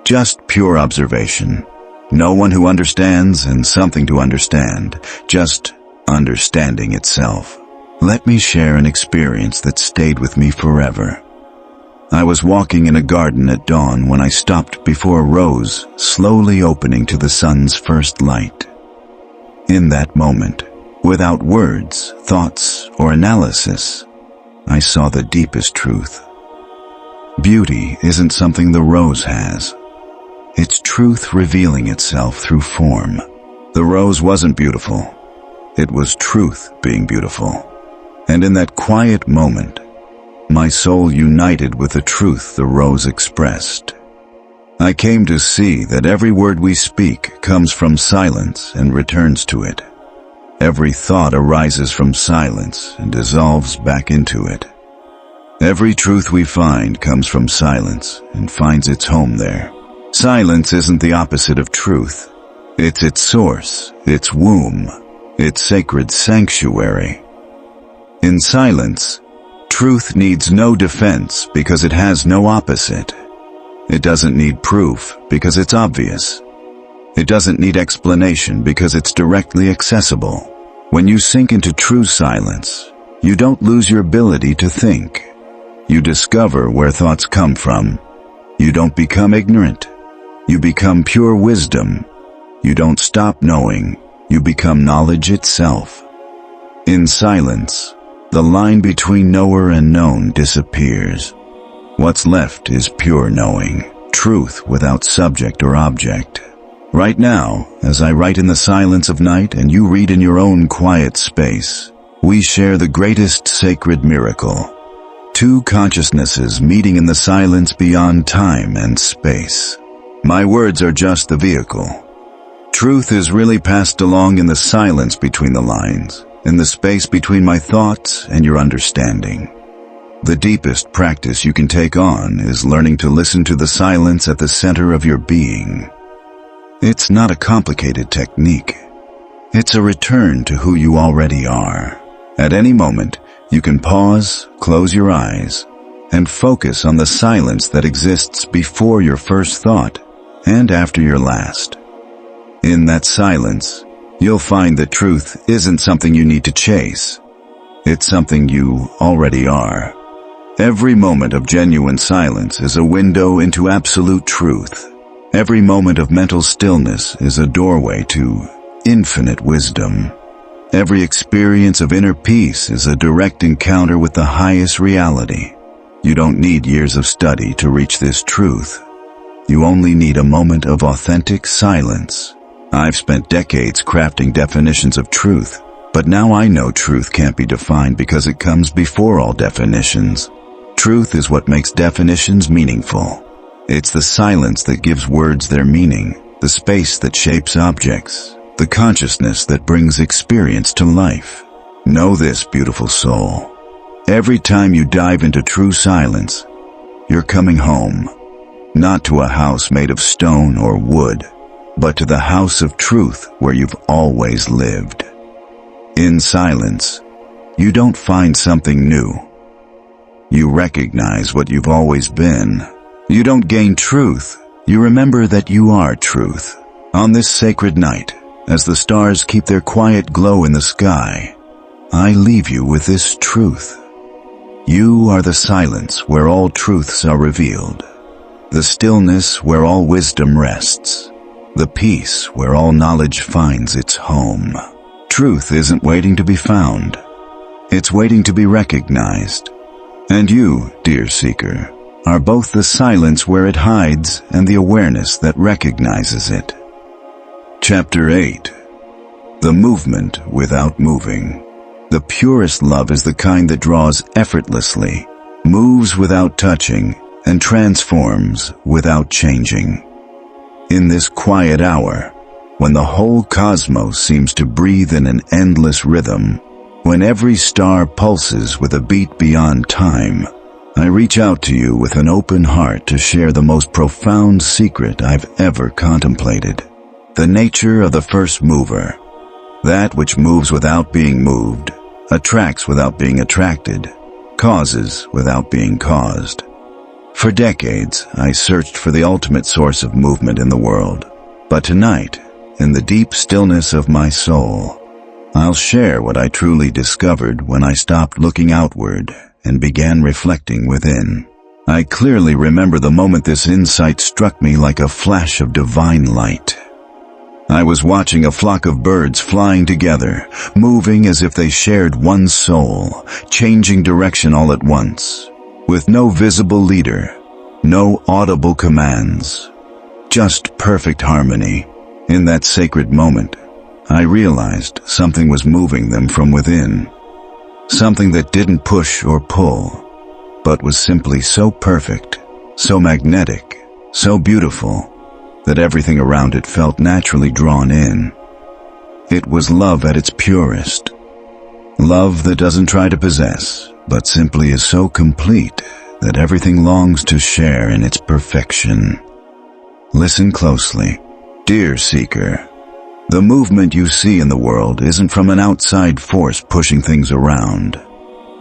Just pure observation. No one who understands and something to understand. Just understanding itself. Let me share an experience that stayed with me forever. I was walking in a garden at dawn when I stopped before a rose slowly opening to the sun's first light. In that moment, without words, thoughts, or analysis, I saw the deepest truth. Beauty isn't something the rose has. It's truth revealing itself through form. The rose wasn't beautiful. It was truth being beautiful. And in that quiet moment, my soul united with the truth the rose expressed. I came to see that every word we speak comes from silence and returns to it. Every thought arises from silence and dissolves back into it. Every truth we find comes from silence and finds its home there. Silence isn't the opposite of truth. It's its source, its womb, its sacred sanctuary. In silence, truth needs no defense because it has no opposite. It doesn't need proof because it's obvious. It doesn't need explanation because it's directly accessible. When you sink into true silence, you don't lose your ability to think. You discover where thoughts come from. You don't become ignorant. You become pure wisdom. You don't stop knowing. You become knowledge itself. In silence, the line between knower and known disappears. What's left is pure knowing, truth without subject or object. Right now, as I write in the silence of night and you read in your own quiet space, we share the greatest sacred miracle. Two consciousnesses meeting in the silence beyond time and space. My words are just the vehicle. Truth is really passed along in the silence between the lines, in the space between my thoughts and your understanding. The deepest practice you can take on is learning to listen to the silence at the center of your being. It's not a complicated technique. It's a return to who you already are. At any moment, you can pause, close your eyes, and focus on the silence that exists before your first thought and after your last. In that silence, you'll find that truth isn't something you need to chase. It's something you already are. Every moment of genuine silence is a window into absolute truth. Every moment of mental stillness is a doorway to infinite wisdom. Every experience of inner peace is a direct encounter with the highest reality. You don't need years of study to reach this truth. You only need a moment of authentic silence. I've spent decades crafting definitions of truth, but now I know truth can't be defined because it comes before all definitions. Truth is what makes definitions meaningful. It's the silence that gives words their meaning, the space that shapes objects, the consciousness that brings experience to life. Know this, beautiful soul. Every time you dive into true silence, you're coming home. Not to a house made of stone or wood, but to the house of truth where you've always lived. In silence, you don't find something new. You recognize what you've always been. You don't gain truth. You remember that you are truth. On this sacred night, as the stars keep their quiet glow in the sky, I leave you with this truth. You are the silence where all truths are revealed, the stillness where all wisdom rests, the peace where all knowledge finds its home. Truth isn't waiting to be found. It's waiting to be recognized. And you, dear seeker, are both the silence where it hides and the awareness that recognizes it. Chapter 8. The movement without moving. The purest love is the kind that draws effortlessly, moves without touching, and transforms without changing. In this quiet hour, when the whole cosmos seems to breathe in an endless rhythm, when every star pulses with a beat beyond time, I reach out to you with an open heart to share the most profound secret I've ever contemplated. The nature of the first mover. That which moves without being moved, attracts without being attracted, causes without being caused. For decades, I searched for the ultimate source of movement in the world. But tonight, in the deep stillness of my soul, I'll share what I truly discovered when I stopped looking outward and began reflecting within. I clearly remember the moment this insight struck me like a flash of divine light. I was watching a flock of birds flying together, moving as if they shared one soul, changing direction all at once, with no visible leader, no audible commands, just perfect harmony. In that sacred moment, I realized something was moving them from within. Something that didn't push or pull, but was simply so perfect, so magnetic, so beautiful, that everything around it felt naturally drawn in. It was love at its purest. Love that doesn't try to possess, but simply is so complete that everything longs to share in its perfection. Listen closely. Dear seeker, the movement you see in the world isn't from an outside force pushing things around.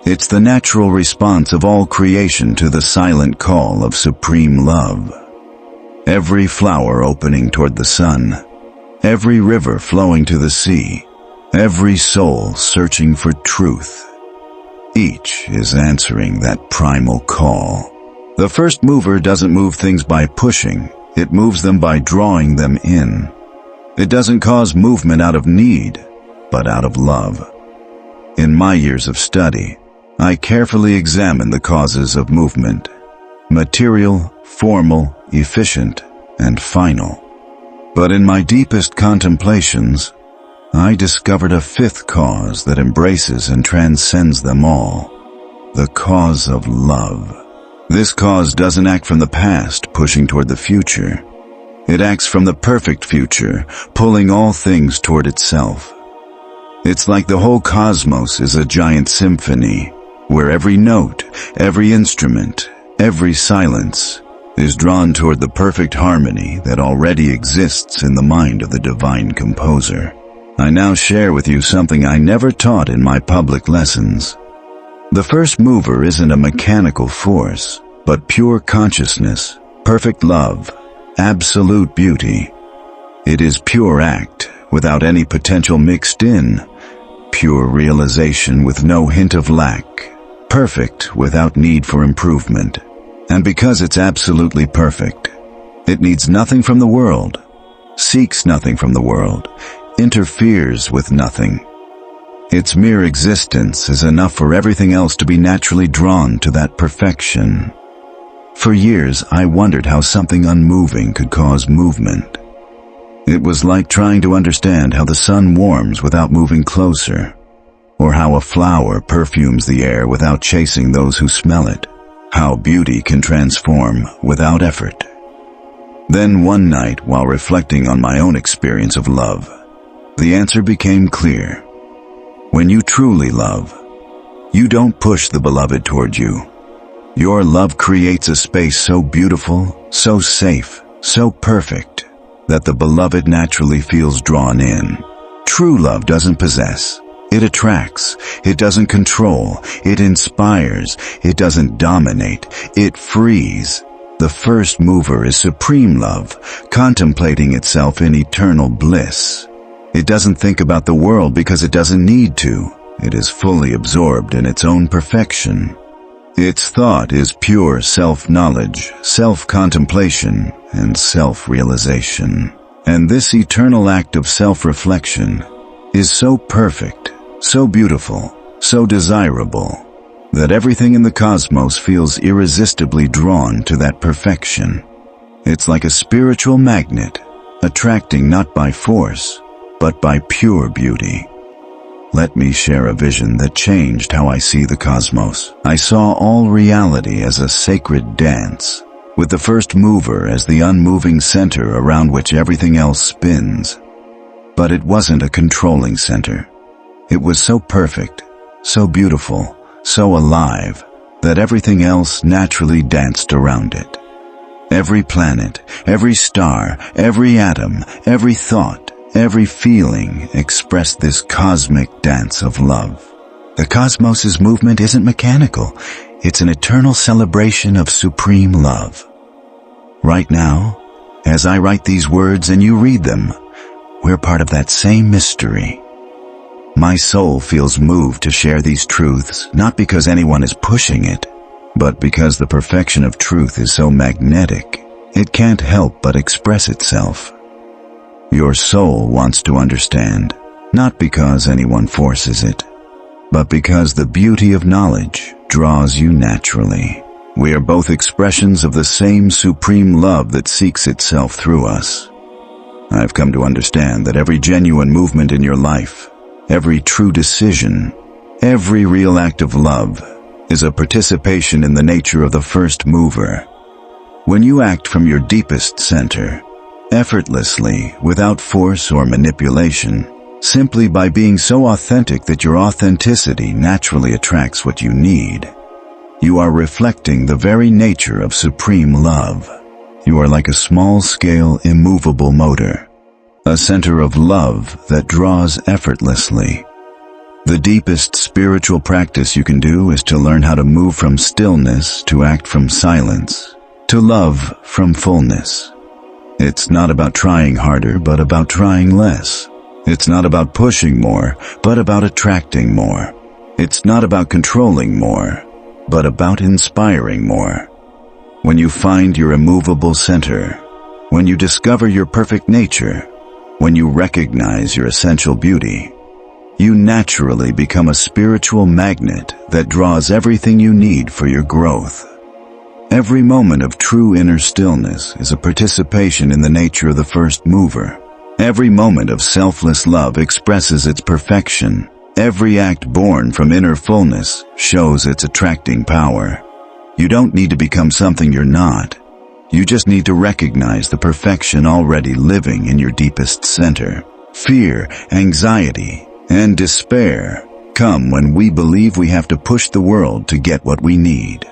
It's the natural response of all creation to the silent call of supreme love. Every flower opening toward the sun, every river flowing to the sea, every soul searching for truth. Each is answering that primal call. The first mover doesn't move things by pushing, it moves them by drawing them in. It doesn't cause movement out of need, but out of love. In my years of study, I carefully examined the causes of movement: material, formal, efficient, and final. But in my deepest contemplations, I discovered a fifth cause that embraces and transcends them all: the cause of love. This cause doesn't act from the past, pushing toward the future. It acts from the perfect future, pulling all things toward itself. It's like the whole cosmos is a giant symphony, where every note, every instrument, every silence is drawn toward the perfect harmony that already exists in the mind of the divine composer. I now share with you something I never taught in my public lessons. The first mover isn't a mechanical force, but pure consciousness, perfect love, absolute beauty. It is pure act, without any potential mixed in, pure realization with no hint of lack, perfect without need for improvement. And because it's absolutely perfect, it needs nothing from the world, seeks nothing from the world, interferes with nothing. Its mere existence is enough for everything else to be naturally drawn to that perfection. For years, I wondered how something unmoving could cause movement. It was like trying to understand how the sun warms without moving closer, or how a flower perfumes the air without chasing those who smell it, how beauty can transform without effort. Then one night, while reflecting on my own experience of love, the answer became clear. When you truly love, you don't push the beloved toward you. Your love creates a space so beautiful, so safe, so perfect, that the beloved naturally feels drawn in. True love doesn't possess. It attracts. It doesn't control. It inspires. It doesn't dominate. It frees. The first mover is supreme love, contemplating itself in eternal bliss. It doesn't think about the world because it doesn't need to. It is fully absorbed in its own perfection. Its thought is pure self-knowledge, self-contemplation, and self-realization. And this eternal act of self-reflection is so perfect, so beautiful, so desirable, that everything in the cosmos feels irresistibly drawn to that perfection. It's like a spiritual magnet, attracting not by force, but by pure beauty. Let me share a vision that changed how I see the cosmos. I saw all reality as a sacred dance, with the first mover as the unmoving center around which everything else spins. But it wasn't a controlling center. It was so perfect, so beautiful, so alive, that everything else naturally danced around it. Every planet, every star, every atom, every thought, every feeling expressed this cosmic dance of love. The cosmos's movement isn't mechanical. It's an eternal celebration of supreme love. Right now, as I write these words and you read them, we're part of that same mystery. My soul feels moved to share these truths, not because anyone is pushing it, but because the perfection of truth is so magnetic, it can't help but express itself. Your soul wants to understand, not because anyone forces it, but because the beauty of knowledge draws you naturally. We are both expressions of the same supreme love that seeks itself through us. I've come to understand that every genuine movement in your life, every true decision, every real act of love is a participation in the nature of the first mover. When you act from your deepest center, effortlessly, without force or manipulation, simply by being so authentic that your authenticity naturally attracts what you need, you are reflecting the very nature of supreme love. You are like a small-scale, immovable motor, a center of love that draws effortlessly. The deepest spiritual practice you can do is to learn how to move from stillness to act from silence, to love from fullness. It's not about trying harder, but about trying less. It's not about pushing more, but about attracting more. It's not about controlling more, but about inspiring more. When you find your immovable center, when you discover your perfect nature, when you recognize your essential beauty, you naturally become a spiritual magnet that draws everything you need for your growth. Every moment of true inner stillness is a participation in the nature of the first mover. Every moment of selfless love expresses its perfection. Every act born from inner fullness shows its attracting power. You don't need to become something you're not. You just need to recognize the perfection already living in your deepest center. Fear, anxiety, and despair come when we believe we have to push the world to get what we need.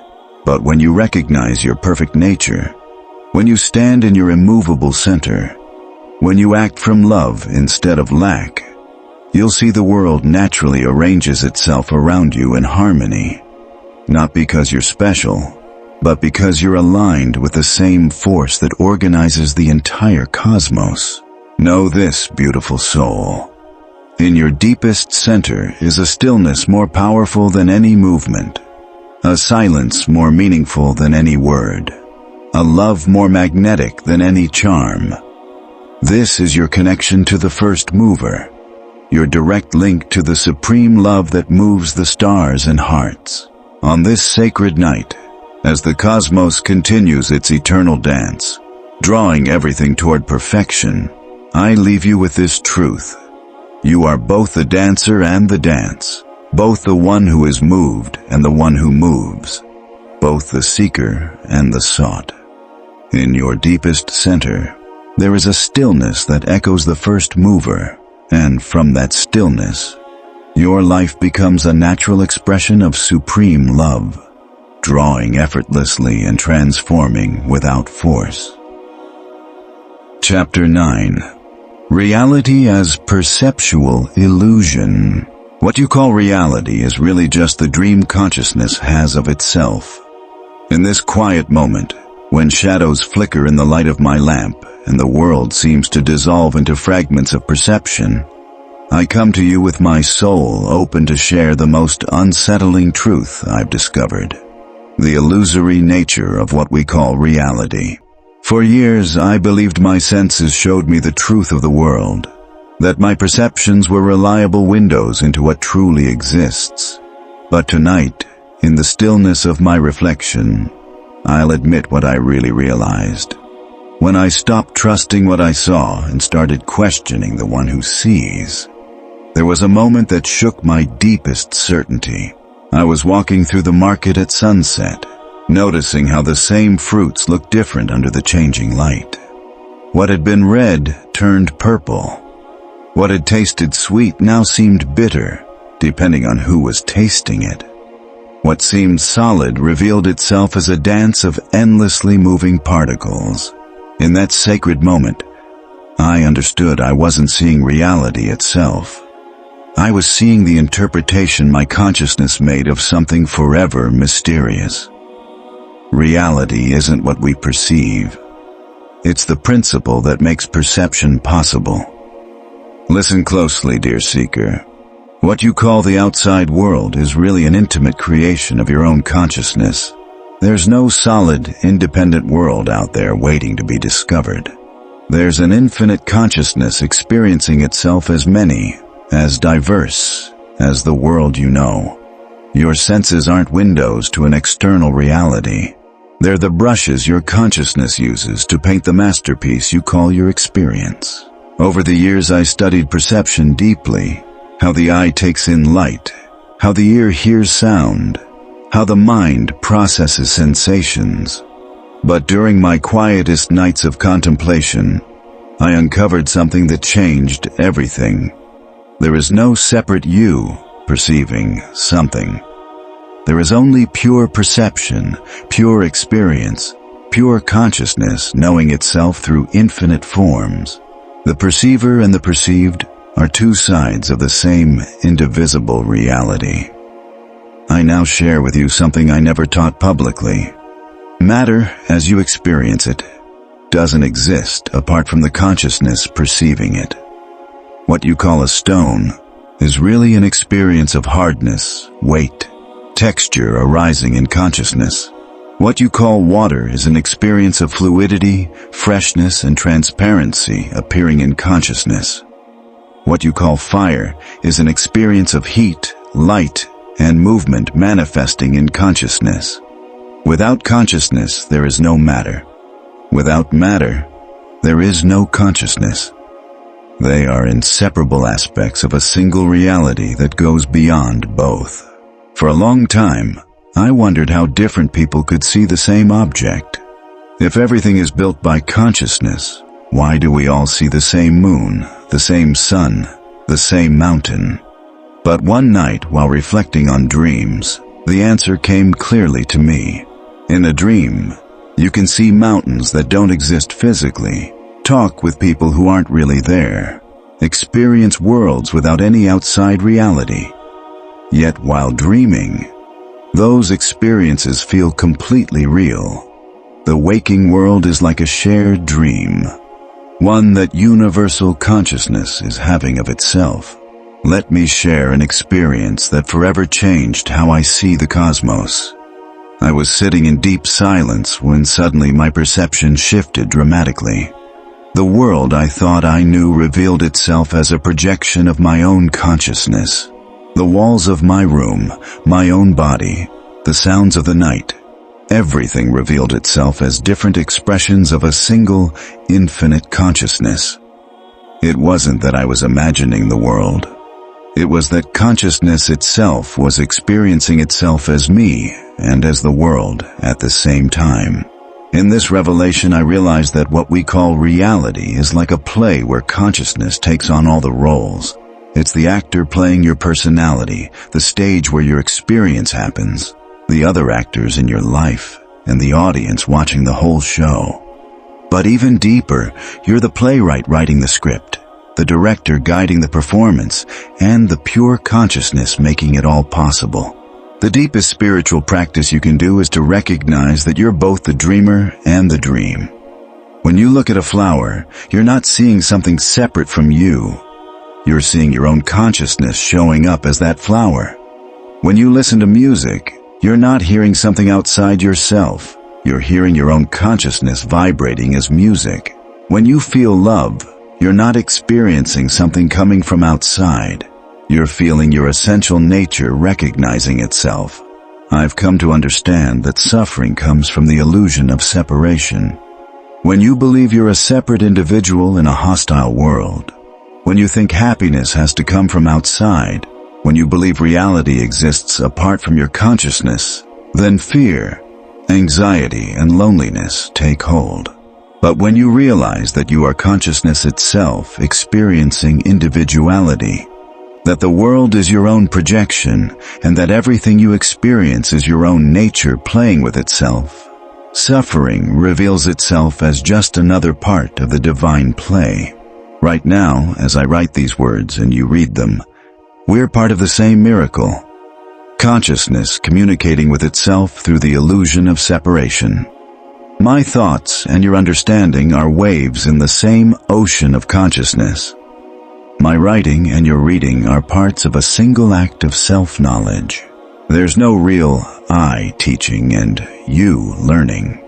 But when you recognize your perfect nature, when you stand in your immovable center, when you act from love instead of lack, you'll see the world naturally arranges itself around you in harmony. not because you're special, but because you're aligned with the same force that organizes the entire cosmos. Know this, beautiful soul. In your deepest center is a stillness more powerful than any movement, a silence more meaningful than any word, a love more magnetic than any charm. This is your connection to the first mover, your direct link to the supreme love that moves the stars and hearts. On this sacred night, as the cosmos continues its eternal dance, drawing everything toward perfection, I leave you with this truth. You are both the dancer and the dance, both the one who is moved and the one who moves, both the seeker and the sought. In your deepest center, there is a stillness that echoes the first mover, and from that stillness, your life becomes a natural expression of supreme love, drawing effortlessly and transforming without force. Chapter 9. Reality as perceptual illusion. What you call reality is really just the dream consciousness has of itself. In this quiet moment, when shadows flicker in the light of my lamp and the world seems to dissolve into fragments of perception, I come to you with my soul open to share the most unsettling truth I've discovered: the illusory nature of what we call reality. For years, I believed my senses showed me the truth of the world, that my perceptions were reliable windows into what truly exists. But tonight, in the stillness of my reflection, I'll admit what I really realized. When I stopped trusting what I saw and started questioning the one who sees, there was a moment that shook my deepest certainty. I was walking through the market at sunset, noticing how the same fruits looked different under the changing light. What had been red turned purple. What had tasted sweet now seemed bitter, depending on who was tasting it. What seemed solid revealed itself as a dance of endlessly moving particles. In that sacred moment, I understood I wasn't seeing reality itself. I was seeing the interpretation my consciousness made of something forever mysterious. Reality isn't what we perceive. It's the principle that makes perception possible. Listen closely, dear seeker. What you call the outside world is really an intimate creation of your own consciousness. There's no solid, independent world out there waiting to be discovered. There's an infinite consciousness experiencing itself as many, as diverse, as the world you know. Your senses aren't windows to an external reality. They're the brushes your consciousness uses to paint the masterpiece you call your experience. Over the years, I studied perception deeply, how the eye takes in light, how the ear hears sound, how the mind processes sensations. But during my quietest nights of contemplation, I uncovered something that changed everything. There is no separate you perceiving something. There is only pure perception, pure experience, pure consciousness knowing itself through infinite forms. The perceiver and the perceived are two sides of the same indivisible reality. I now share with you something I never taught publicly. Matter, as you experience it, doesn't exist apart from the consciousness perceiving it. What you call a stone is really an experience of hardness, weight, texture arising in consciousness. What you call water is an experience of fluidity, freshness, and transparency appearing in consciousness. What you call fire is an experience of heat, light, and movement manifesting in consciousness. Without consciousness, there is no matter. Without matter, there is no consciousness. They are inseparable aspects of a single reality that goes beyond both. For a long time, I wondered how different people could see the same object. If everything is built by consciousness, why do we all see the same moon, the same sun, the same mountain? But one night, while reflecting on dreams, the answer came clearly to me. In a dream, you can see mountains that don't exist physically, talk with people who aren't really there, experience worlds without any outside reality. Yet while dreaming, those experiences feel completely real. The waking world is like a shared dream, one that universal consciousness is having of itself. Let me share an experience that forever changed how I see the cosmos. I was sitting in deep silence when suddenly my perception shifted dramatically. The world I thought I knew revealed itself as a projection of my own consciousness. The walls of my room, my own body, the sounds of the night, everything revealed itself as different expressions of a single, infinite consciousness. It wasn't that I was imagining the world. It was that consciousness itself was experiencing itself as me and as the world at the same time. In this revelation, I realized that what we call reality is like a play where consciousness takes on all the roles. It's the actor playing your personality, the stage where your experience happens, the other actors in your life, and the audience watching the whole show. But even deeper, you're the playwright writing the script, the director guiding the performance, and the pure consciousness making it all possible. The deepest spiritual practice you can do is to recognize that you're both the dreamer and the dream. When you look at a flower, you're not seeing something separate from you. You're seeing your own consciousness showing up as that flower. When you listen to music, you're not hearing something outside yourself. You're hearing your own consciousness vibrating as music. When you feel love, you're not experiencing something coming from outside. You're feeling your essential nature recognizing itself. I've come to understand that suffering comes from the illusion of separation. When you believe you're a separate individual in a hostile world, when you think happiness has to come from outside, when you believe reality exists apart from your consciousness, then fear, anxiety, and loneliness take hold. But when you realize that you are consciousness itself experiencing individuality, that the world is your own projection, and that everything you experience is your own nature playing with itself, suffering reveals itself as just another part of the divine play. Right now, as I write these words and you read them, we're part of the same miracle. Consciousness communicating with itself through the illusion of separation. My thoughts and your understanding are waves in the same ocean of consciousness. My writing and your reading are parts of a single act of self-knowledge. There's no real I teaching and you learning.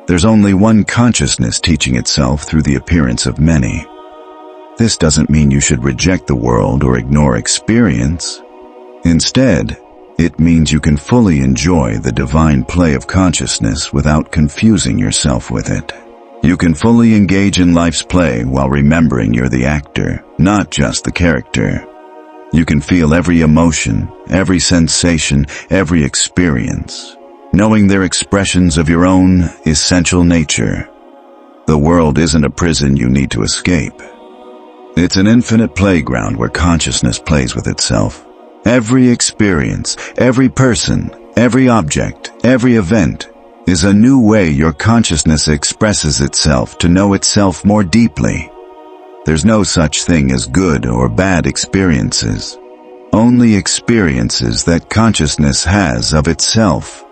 There's only one consciousness teaching itself through the appearance of many. This doesn't mean you should reject the world or ignore experience. Instead, it means you can fully enjoy the divine play of consciousness without confusing yourself with it. You can fully engage in life's play while remembering you're the actor, not just the character. You can feel every emotion, every sensation, every experience, knowing they're expressions of your own essential nature. The world isn't a prison you need to escape. It's an infinite playground where consciousness plays with itself. Every experience, every person, every object, every event is a new way your consciousness expresses itself to know itself more deeply. There's no such thing as good or bad experiences, only experiences that consciousness has of itself,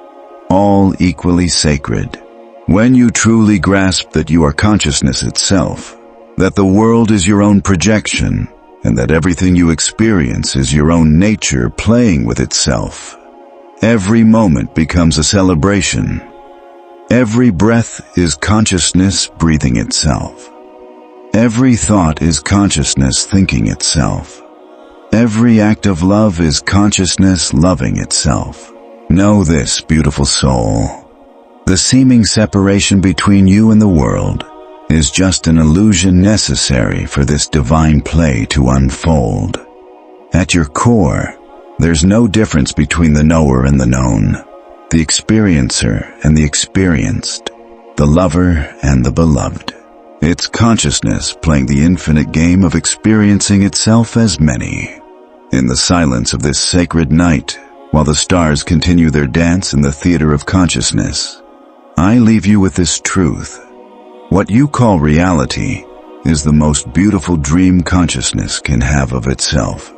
all equally sacred. When you truly grasp that you are consciousness itself, that the world is your own projection, and that everything you experience is your own nature playing with itself, every moment becomes a celebration. Every breath is consciousness breathing itself. Every thought is consciousness thinking itself. Every act of love is consciousness loving itself. Know this, beautiful soul. The seeming separation between you and the world is just an illusion necessary for this divine play to unfold. At your core, there's no difference between the knower and the known, the experiencer and the experienced, the lover and the beloved. It's consciousness playing the infinite game of experiencing itself as many. In the silence of this sacred night, while the stars continue their dance in the theater of consciousness, I leave you with this truth. What you call reality is the most beautiful dream consciousness can have of itself.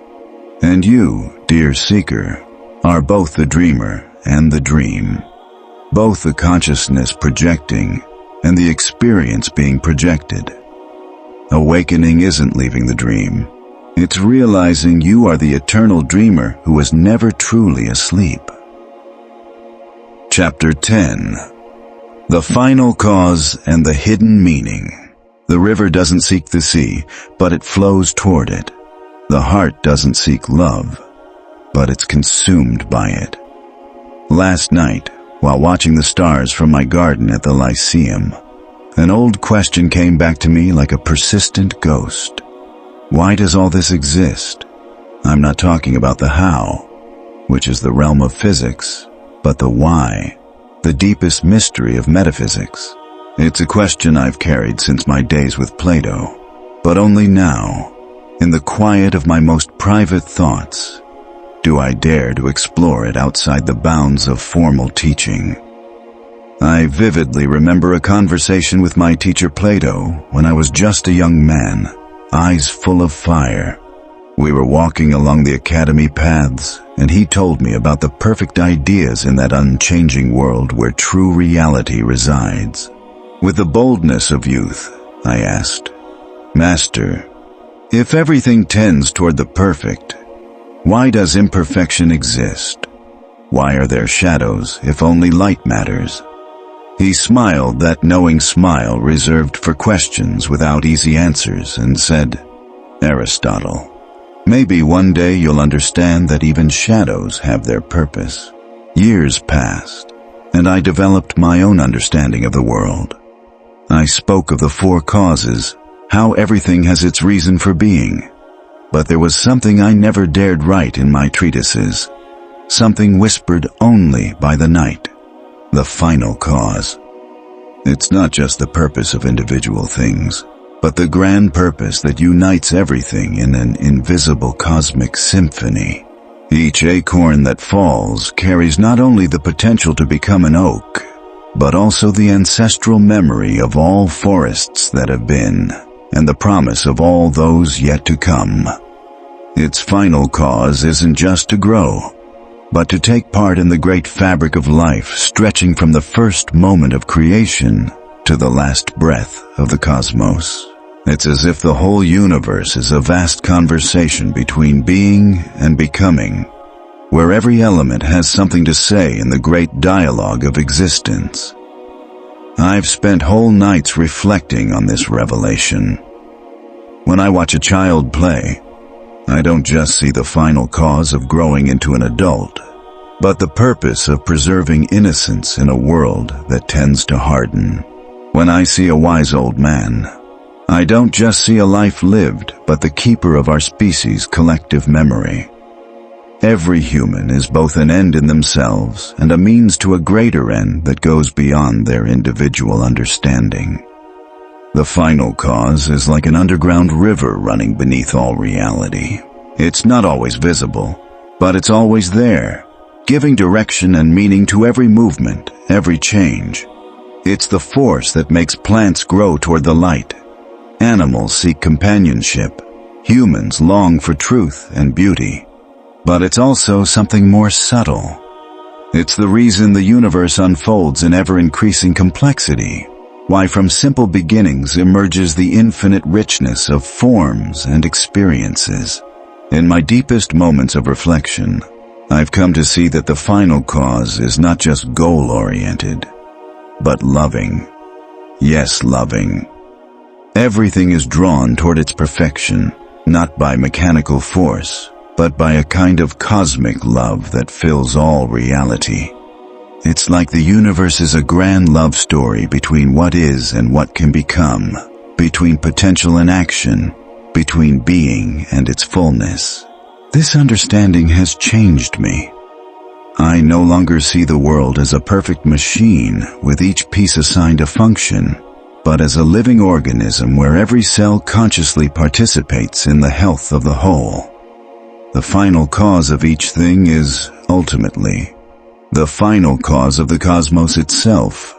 And you, dear seeker, are both the dreamer and the dream. Both the consciousness projecting and the experience being projected. Awakening isn't leaving the dream. It's realizing you are the eternal dreamer who is never truly asleep. Chapter 10. The Final Cause and the Hidden Meaning. The river doesn't seek the sea, but it flows toward it. The heart doesn't seek love, but it's consumed by it. Last night, while watching the stars from my garden at the Lyceum, an old question came back to me like a persistent ghost. Why does all this exist? I'm not talking about the how, which is the realm of physics, but the why, the deepest mystery of metaphysics. It's a question I've carried since my days with Plato, but only now, in the quiet of my most private thoughts, do I dare to explore it outside the bounds of formal teaching. I vividly remember a conversation with my teacher Plato when I was just a young man, eyes full of fire. We were walking along the academy paths, and he told me about the perfect ideas in that unchanging world where true reality resides. With the boldness of youth, I asked, "Master, if everything tends toward the perfect, why does imperfection exist? Why are there shadows if only light matters?" He smiled that knowing smile reserved for questions without easy answers and said, "Aristotle, maybe one day you'll understand that even shadows have their purpose." Years passed, and I developed my own understanding of the world. I spoke of the four causes, how everything has its reason for being. But there was something I never dared write in my treatises, something whispered only by the night, the final cause. It's not just the purpose of individual things, but the grand purpose that unites everything in an invisible cosmic symphony. Each acorn that falls carries not only the potential to become an oak, but also the ancestral memory of all forests that have been, and the promise of all those yet to come. Its final cause isn't just to grow, but to take part in the great fabric of life stretching from the first moment of creation to the last breath of the cosmos. It's as if the whole universe is a vast conversation between being and becoming, where every element has something to say in the great dialogue of existence. I've spent whole nights reflecting on this revelation. When I watch a child play, I don't just see the final cause of growing into an adult, but the purpose of preserving innocence in a world that tends to harden. When I see a wise old man, I don't just see a life lived, but the keeper of our species' collective memory. Every human is both an end in themselves and a means to a greater end that goes beyond their individual understanding. The final cause is like an underground river running beneath all reality. It's not always visible, but it's always there, giving direction and meaning to every movement, every change. It's the force that makes plants grow toward the light. Animals seek companionship. Humans long for truth and beauty. But it's also something more subtle. It's the reason the universe unfolds in ever-increasing complexity, why from simple beginnings emerges the infinite richness of forms and experiences. In my deepest moments of reflection, I've come to see that the final cause is not just goal-oriented, but loving. Yes, loving. Everything is drawn toward its perfection, not by mechanical force, but by a kind of cosmic love that fills all reality. It's like the universe is a grand love story between what is and what can become, between potential and action, between being and its fullness. This understanding has changed me. I no longer see the world as a perfect machine with each piece assigned a function, but as a living organism where every cell consciously participates in the health of the whole. The final cause of each thing is, ultimately, the final cause of the cosmos itself,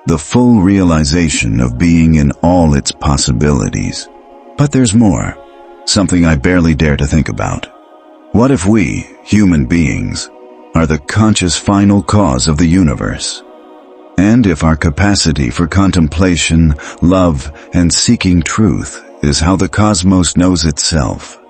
the full realization of being in all its possibilities. But there's more, something I barely dare to think about. What if we, human beings, are the conscious final cause of the universe. And if our capacity for contemplation, love, and seeking truth is how the cosmos knows itself,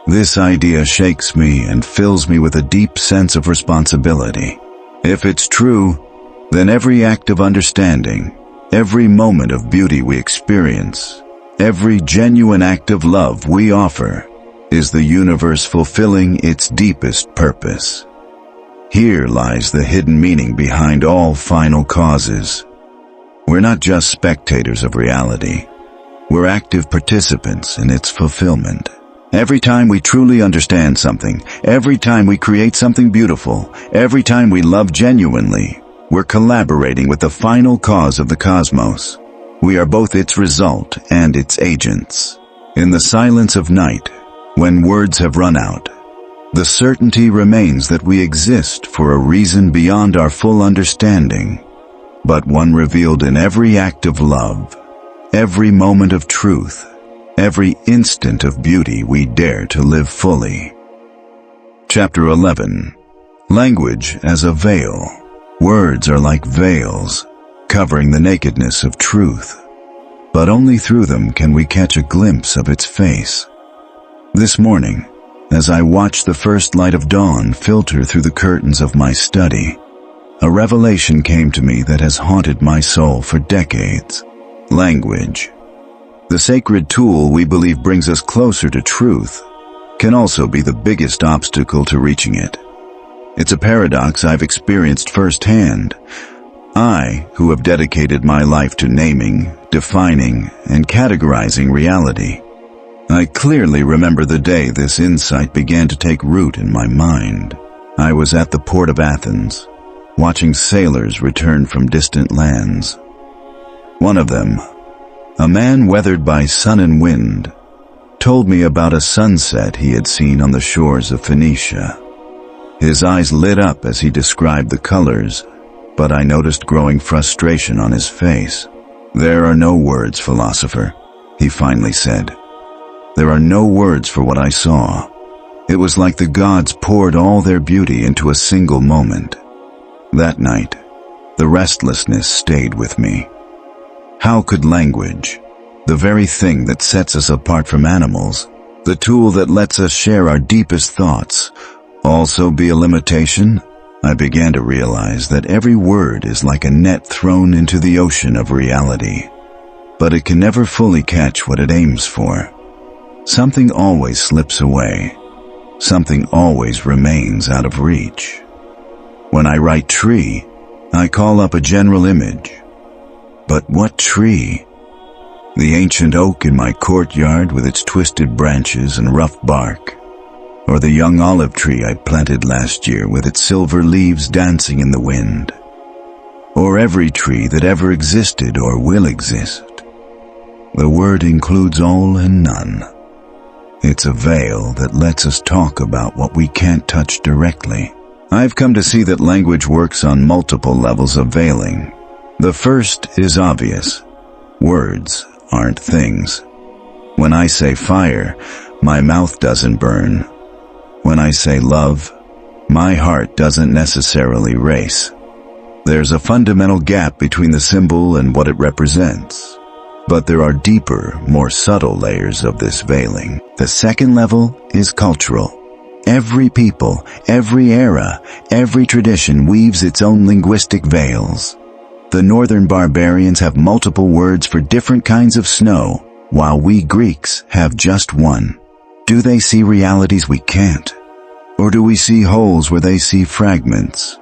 this idea shakes me and fills me with a deep sense of responsibility. If it's true, then every act of understanding, every moment of beauty we experience, every genuine act of love we offer, is the universe fulfilling its deepest purpose. Here lies the hidden meaning behind all final causes. We're not just spectators of reality. We're active participants in its fulfillment. Every time we truly understand something, every time we create something beautiful, every time we love genuinely, we're collaborating with the final cause of the cosmos. We are both its result and its agents. In the silence of night, when words have run out, the certainty remains that we exist for a reason beyond our full understanding, but one revealed in every act of love, every moment of truth, every instant of beauty we dare to live fully. Chapter 11. Language as a veil. Words are like veils, covering the nakedness of truth, but only through them can we catch a glimpse of its face. This morning, as I watched the first light of dawn filter through the curtains of my study, a revelation came to me that has haunted my soul for decades. Language, the sacred tool we believe brings us closer to truth, can also be the biggest obstacle to reaching it. It's a paradox I've experienced firsthand. I, who have dedicated my life to naming, defining, and categorizing reality, I clearly remember the day this insight began to take root in my mind. I was at the port of Athens, watching sailors return from distant lands. One of them, a man weathered by sun and wind, told me about a sunset he had seen on the shores of Phoenicia. His eyes lit up as he described the colors, but I noticed growing frustration on his face. "There are no words, philosopher," he finally said. "There are no words for what I saw. It was like the gods poured all their beauty into a single moment." That night, the restlessness stayed with me. How could language, the very thing that sets us apart from animals, the tool that lets us share our deepest thoughts, also be a limitation? I began to realize that every word is like a net thrown into the ocean of reality, but it can never fully catch what it aims for. Something always slips away. Something always remains out of reach. When I write tree, I call up a general image. But what tree? The ancient oak in my courtyard with its twisted branches and rough bark, or the young olive tree I planted last year with its silver leaves dancing in the wind, or every tree that ever existed or will exist. The word includes all and none. It's a veil that lets us talk about what we can't touch directly. I've come to see that language works on multiple levels of veiling. The first is obvious. Words aren't things. When I say fire, my mouth doesn't burn. When I say love, my heart doesn't necessarily race. There's a fundamental gap between the symbol and what it represents. But there are deeper, more subtle layers of this veiling. The second level is cultural. Every people, every era, every tradition weaves its own linguistic veils. The northern barbarians have multiple words for different kinds of snow, while we Greeks have just one. Do they see realities we can't? Or do we see holes where they see fragments?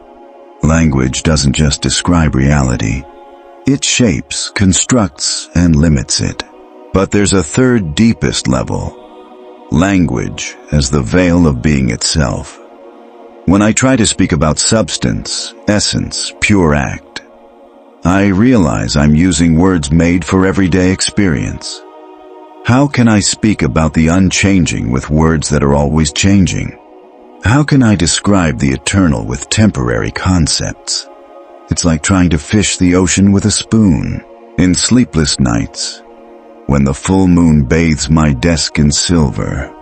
Language doesn't just describe reality. It shapes, constructs, and limits it. But there's a third deepest level. Language as the veil of being itself. When I try to speak about substance, essence, pure act, I realize I'm using words made for everyday experience. How can I speak about the unchanging with words that are always changing? How can I describe the eternal with temporary concepts? It's like trying to fish the ocean with a spoon. In sleepless nights, when the full moon bathes my desk in silver,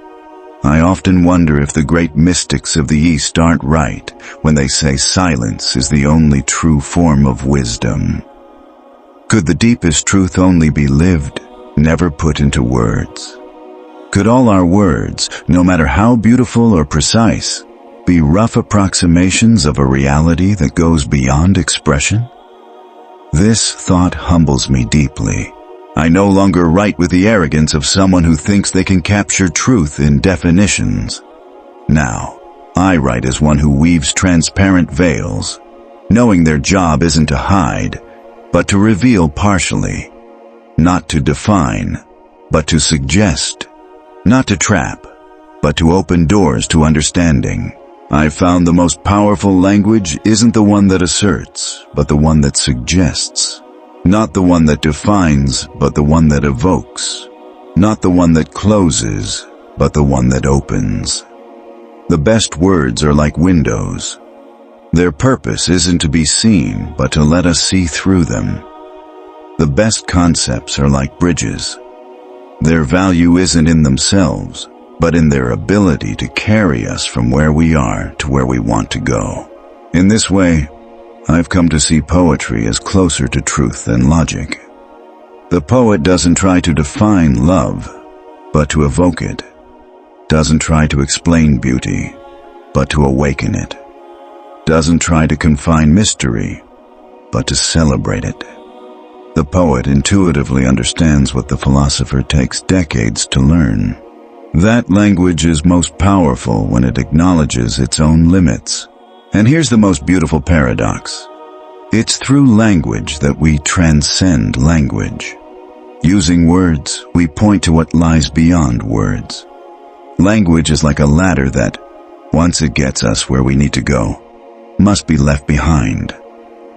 I often wonder if the great mystics of the East aren't right when they say silence is the only true form of wisdom. Could the deepest truth only be lived, never put into words? Could all our words, no matter how beautiful or precise, be rough approximations of a reality that goes beyond expression? This thought humbles me deeply. I no longer write with the arrogance of someone who thinks they can capture truth in definitions. Now, I write as one who weaves transparent veils, knowing their job isn't to hide, but to reveal partially. Not to define, but to suggest. Not to trap, but to open doors to understanding. I've found the most powerful language isn't the one that asserts, but the one that suggests. Not the one that defines, but the one that evokes. Not the one that closes, but the one that opens. The best words are like windows. Their purpose isn't to be seen, but to let us see through them. The best concepts are like bridges. Their value isn't in themselves, but in their ability to carry us from where we are to where we want to go. In this way, I've come to see poetry as closer to truth than logic. The poet doesn't try to define love, but to evoke it. Doesn't try to explain beauty, but to awaken it. Doesn't try to confine mystery, but to celebrate it. The poet intuitively understands what the philosopher takes decades to learn. That language is most powerful when it acknowledges its own limits. And here's the most beautiful paradox. It's through language that we transcend language. Using words, we point to what lies beyond words. Language is like a ladder that, once it gets us where we need to go, must be left behind.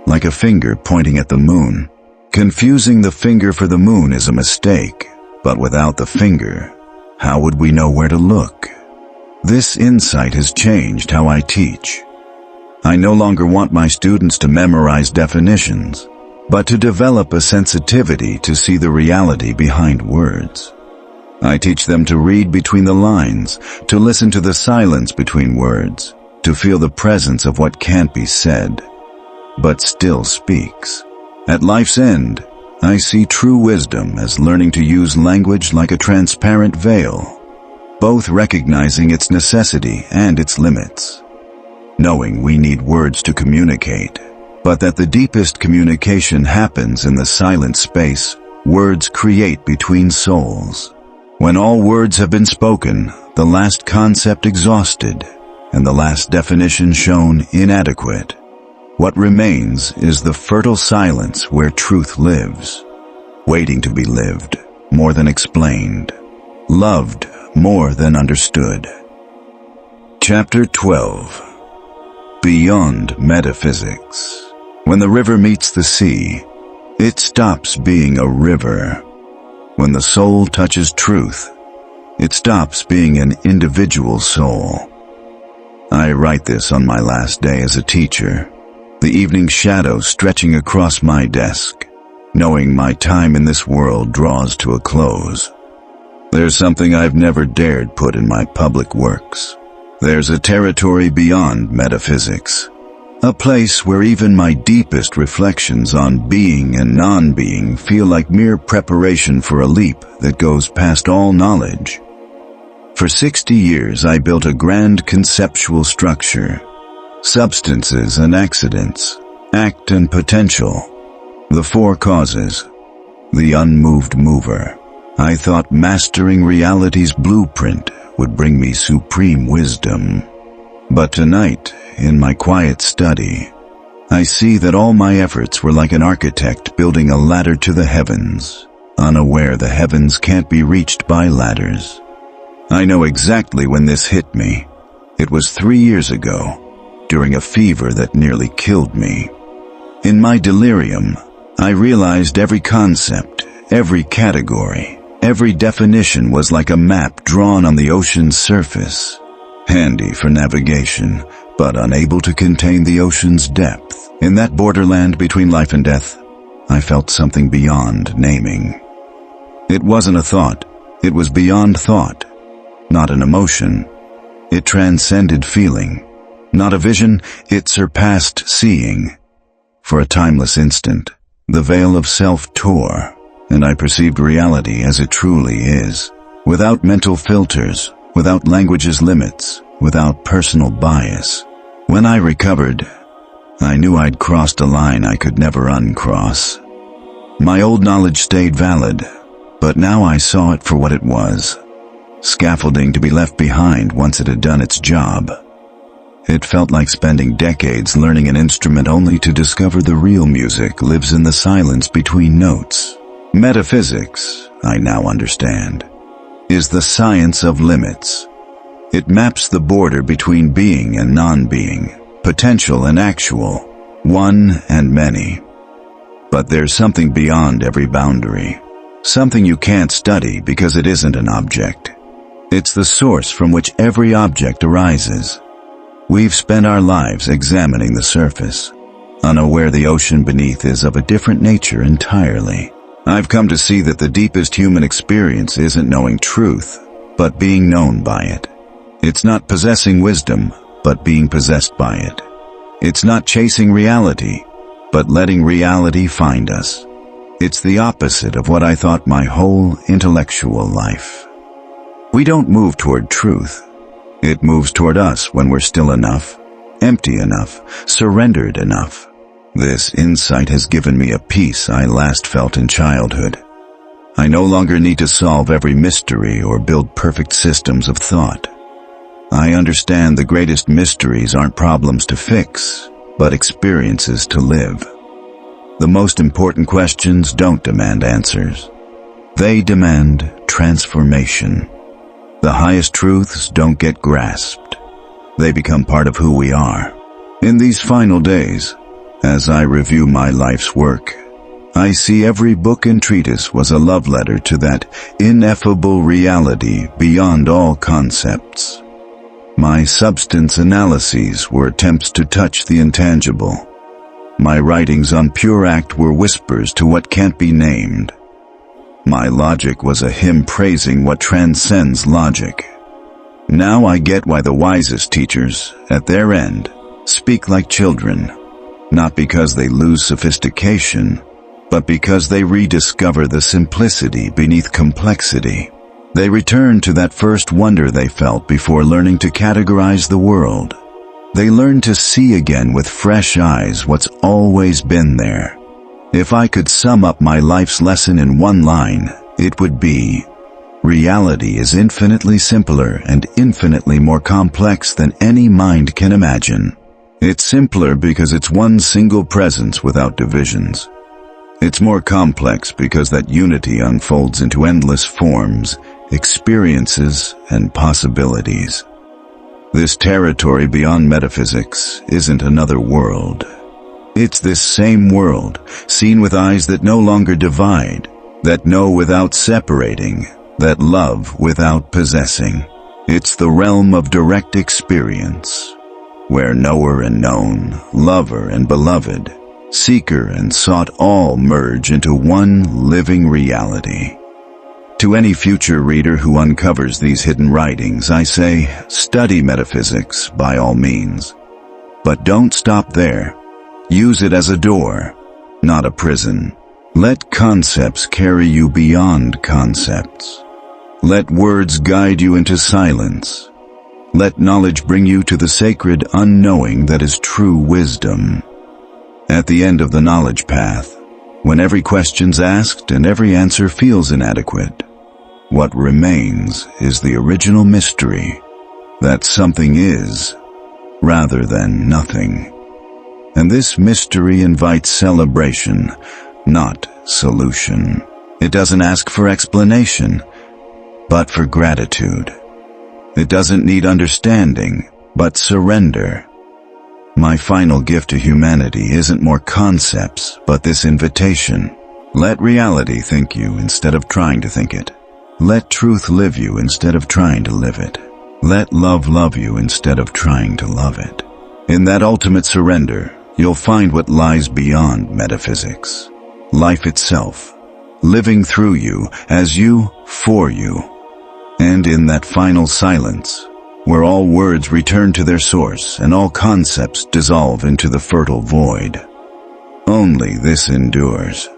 Like a finger pointing at the moon. Confusing the finger for the moon is a mistake, but without the finger, how would we know where to look? This insight has changed how I teach. I no longer want my students to memorize definitions, but to develop a sensitivity to see the reality behind words. I teach them to read between the lines, to listen to the silence between words, to feel the presence of what can't be said, but still speaks. At life's end, I see true wisdom as learning to use language like a transparent veil, both recognizing its necessity and its limits. Knowing we need words to communicate, but that the deepest communication happens in the silent space words create between souls. When all words have been spoken, the last concept exhausted, and the last definition shown inadequate, what remains is the fertile silence where truth lives, waiting to be lived, more than explained, loved more than understood. Chapter 12. Beyond Metaphysics. When the river meets the sea, it stops being a river. When the soul touches truth, it stops being an individual soul. I write this on my last day as a teacher, the evening shadow stretching across my desk, knowing my time in this world draws to a close. There's something I've never dared put in my public works. There's a territory beyond metaphysics, a place where even my deepest reflections on being and non-being feel like mere preparation for a leap that goes past all knowledge. For 60 years I built a grand conceptual structure, substances and accidents, act and potential, the four causes, the unmoved mover. I thought mastering reality's blueprint would bring me supreme wisdom. But tonight, in my quiet study, I see that all my efforts were like an architect building a ladder to the heavens, unaware the heavens can't be reached by ladders. I know exactly when this hit me. It was 3 years ago, during a fever that nearly killed me. In my delirium, I realized every concept, every category, every definition was like a map drawn on the ocean's surface, handy for navigation, but unable to contain the ocean's depth. In that borderland between life and death, I felt something beyond naming. It wasn't a thought, it was beyond thought. not an emotion. It transcended feeling. Not a vision, it surpassed seeing. For a timeless instant, the veil of self tore, and I perceived reality as it truly is, without mental filters, without language's limits, without personal bias. When I recovered, I knew I'd crossed a line I could never uncross. My old knowledge stayed valid, but now I saw it for what it was. Scaffolding to be left behind once it had done its job. It felt like spending decades learning an instrument only to discover the real music lives in the silence between notes. Metaphysics, I now understand, is the science of limits. It maps the border between being and non-being, potential and actual, one and many. But there's something beyond every boundary. Something you can't study because it isn't an object. It's the source from which every object arises. We've spent our lives examining the surface, unaware the ocean beneath is of a different nature entirely. I've come to see that the deepest human experience isn't knowing truth, but being known by it. It's not possessing wisdom, but being possessed by it. It's not chasing reality, but letting reality find us. It's the opposite of what I thought my whole intellectual life. We don't move toward truth. It moves toward us when we're still enough, empty enough, surrendered enough. This insight has given me a peace I last felt in childhood. I no longer need to solve every mystery or build perfect systems of thought. I understand the greatest mysteries aren't problems to fix, but experiences to live. The most important questions don't demand answers. They demand transformation. The highest truths don't get grasped. They become part of who we are. In these final days, as I review my life's work, I see every book and treatise was a love letter to that ineffable reality beyond all concepts. My substance analyses were attempts to touch the intangible. My writings on pure act were whispers to what can't be named. My logic was a hymn praising what transcends logic. Now I get why the wisest teachers, at their end, speak like children, not because they lose sophistication, but because they rediscover the simplicity beneath complexity. They return to that first wonder they felt before learning to categorize the world. They learn to see again with fresh eyes what's always been there. If I could sum up my life's lesson in one line, it would be, reality is infinitely simpler and infinitely more complex than any mind can imagine. It's simpler because it's one single presence without divisions. It's more complex because that unity unfolds into endless forms, experiences, and possibilities. This territory beyond metaphysics isn't another world. It's this same world, seen with eyes that no longer divide, that know without separating, that love without possessing. It's the realm of direct experience, where knower and known, lover and beloved, seeker and sought all merge into one living reality. To any future reader who uncovers these hidden writings, I say, study metaphysics by all means. But don't stop there. Use it as a door, not a prison. Let concepts carry you beyond concepts. Let words guide you into silence. Let knowledge bring you to the sacred unknowing that is true wisdom. At the end of the knowledge path, when every question's asked and every answer feels inadequate, what remains is the original mystery, that something is, rather than nothing. And this mystery invites celebration, not solution. It doesn't ask for explanation, but for gratitude. It doesn't need understanding, but surrender. My final gift to humanity isn't more concepts, but this invitation. Let reality think you instead of trying to think it. Let truth live you instead of trying to live it. Let love love you instead of trying to love it. In that ultimate surrender, you'll find what lies beyond metaphysics. Life itself, living through you, as you, for you. And in that final silence, where all words return to their source and all concepts dissolve into the fertile void, only this endures: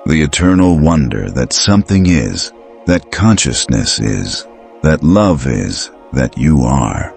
the eternal wonder that something is, that consciousness is, that love is, that you are.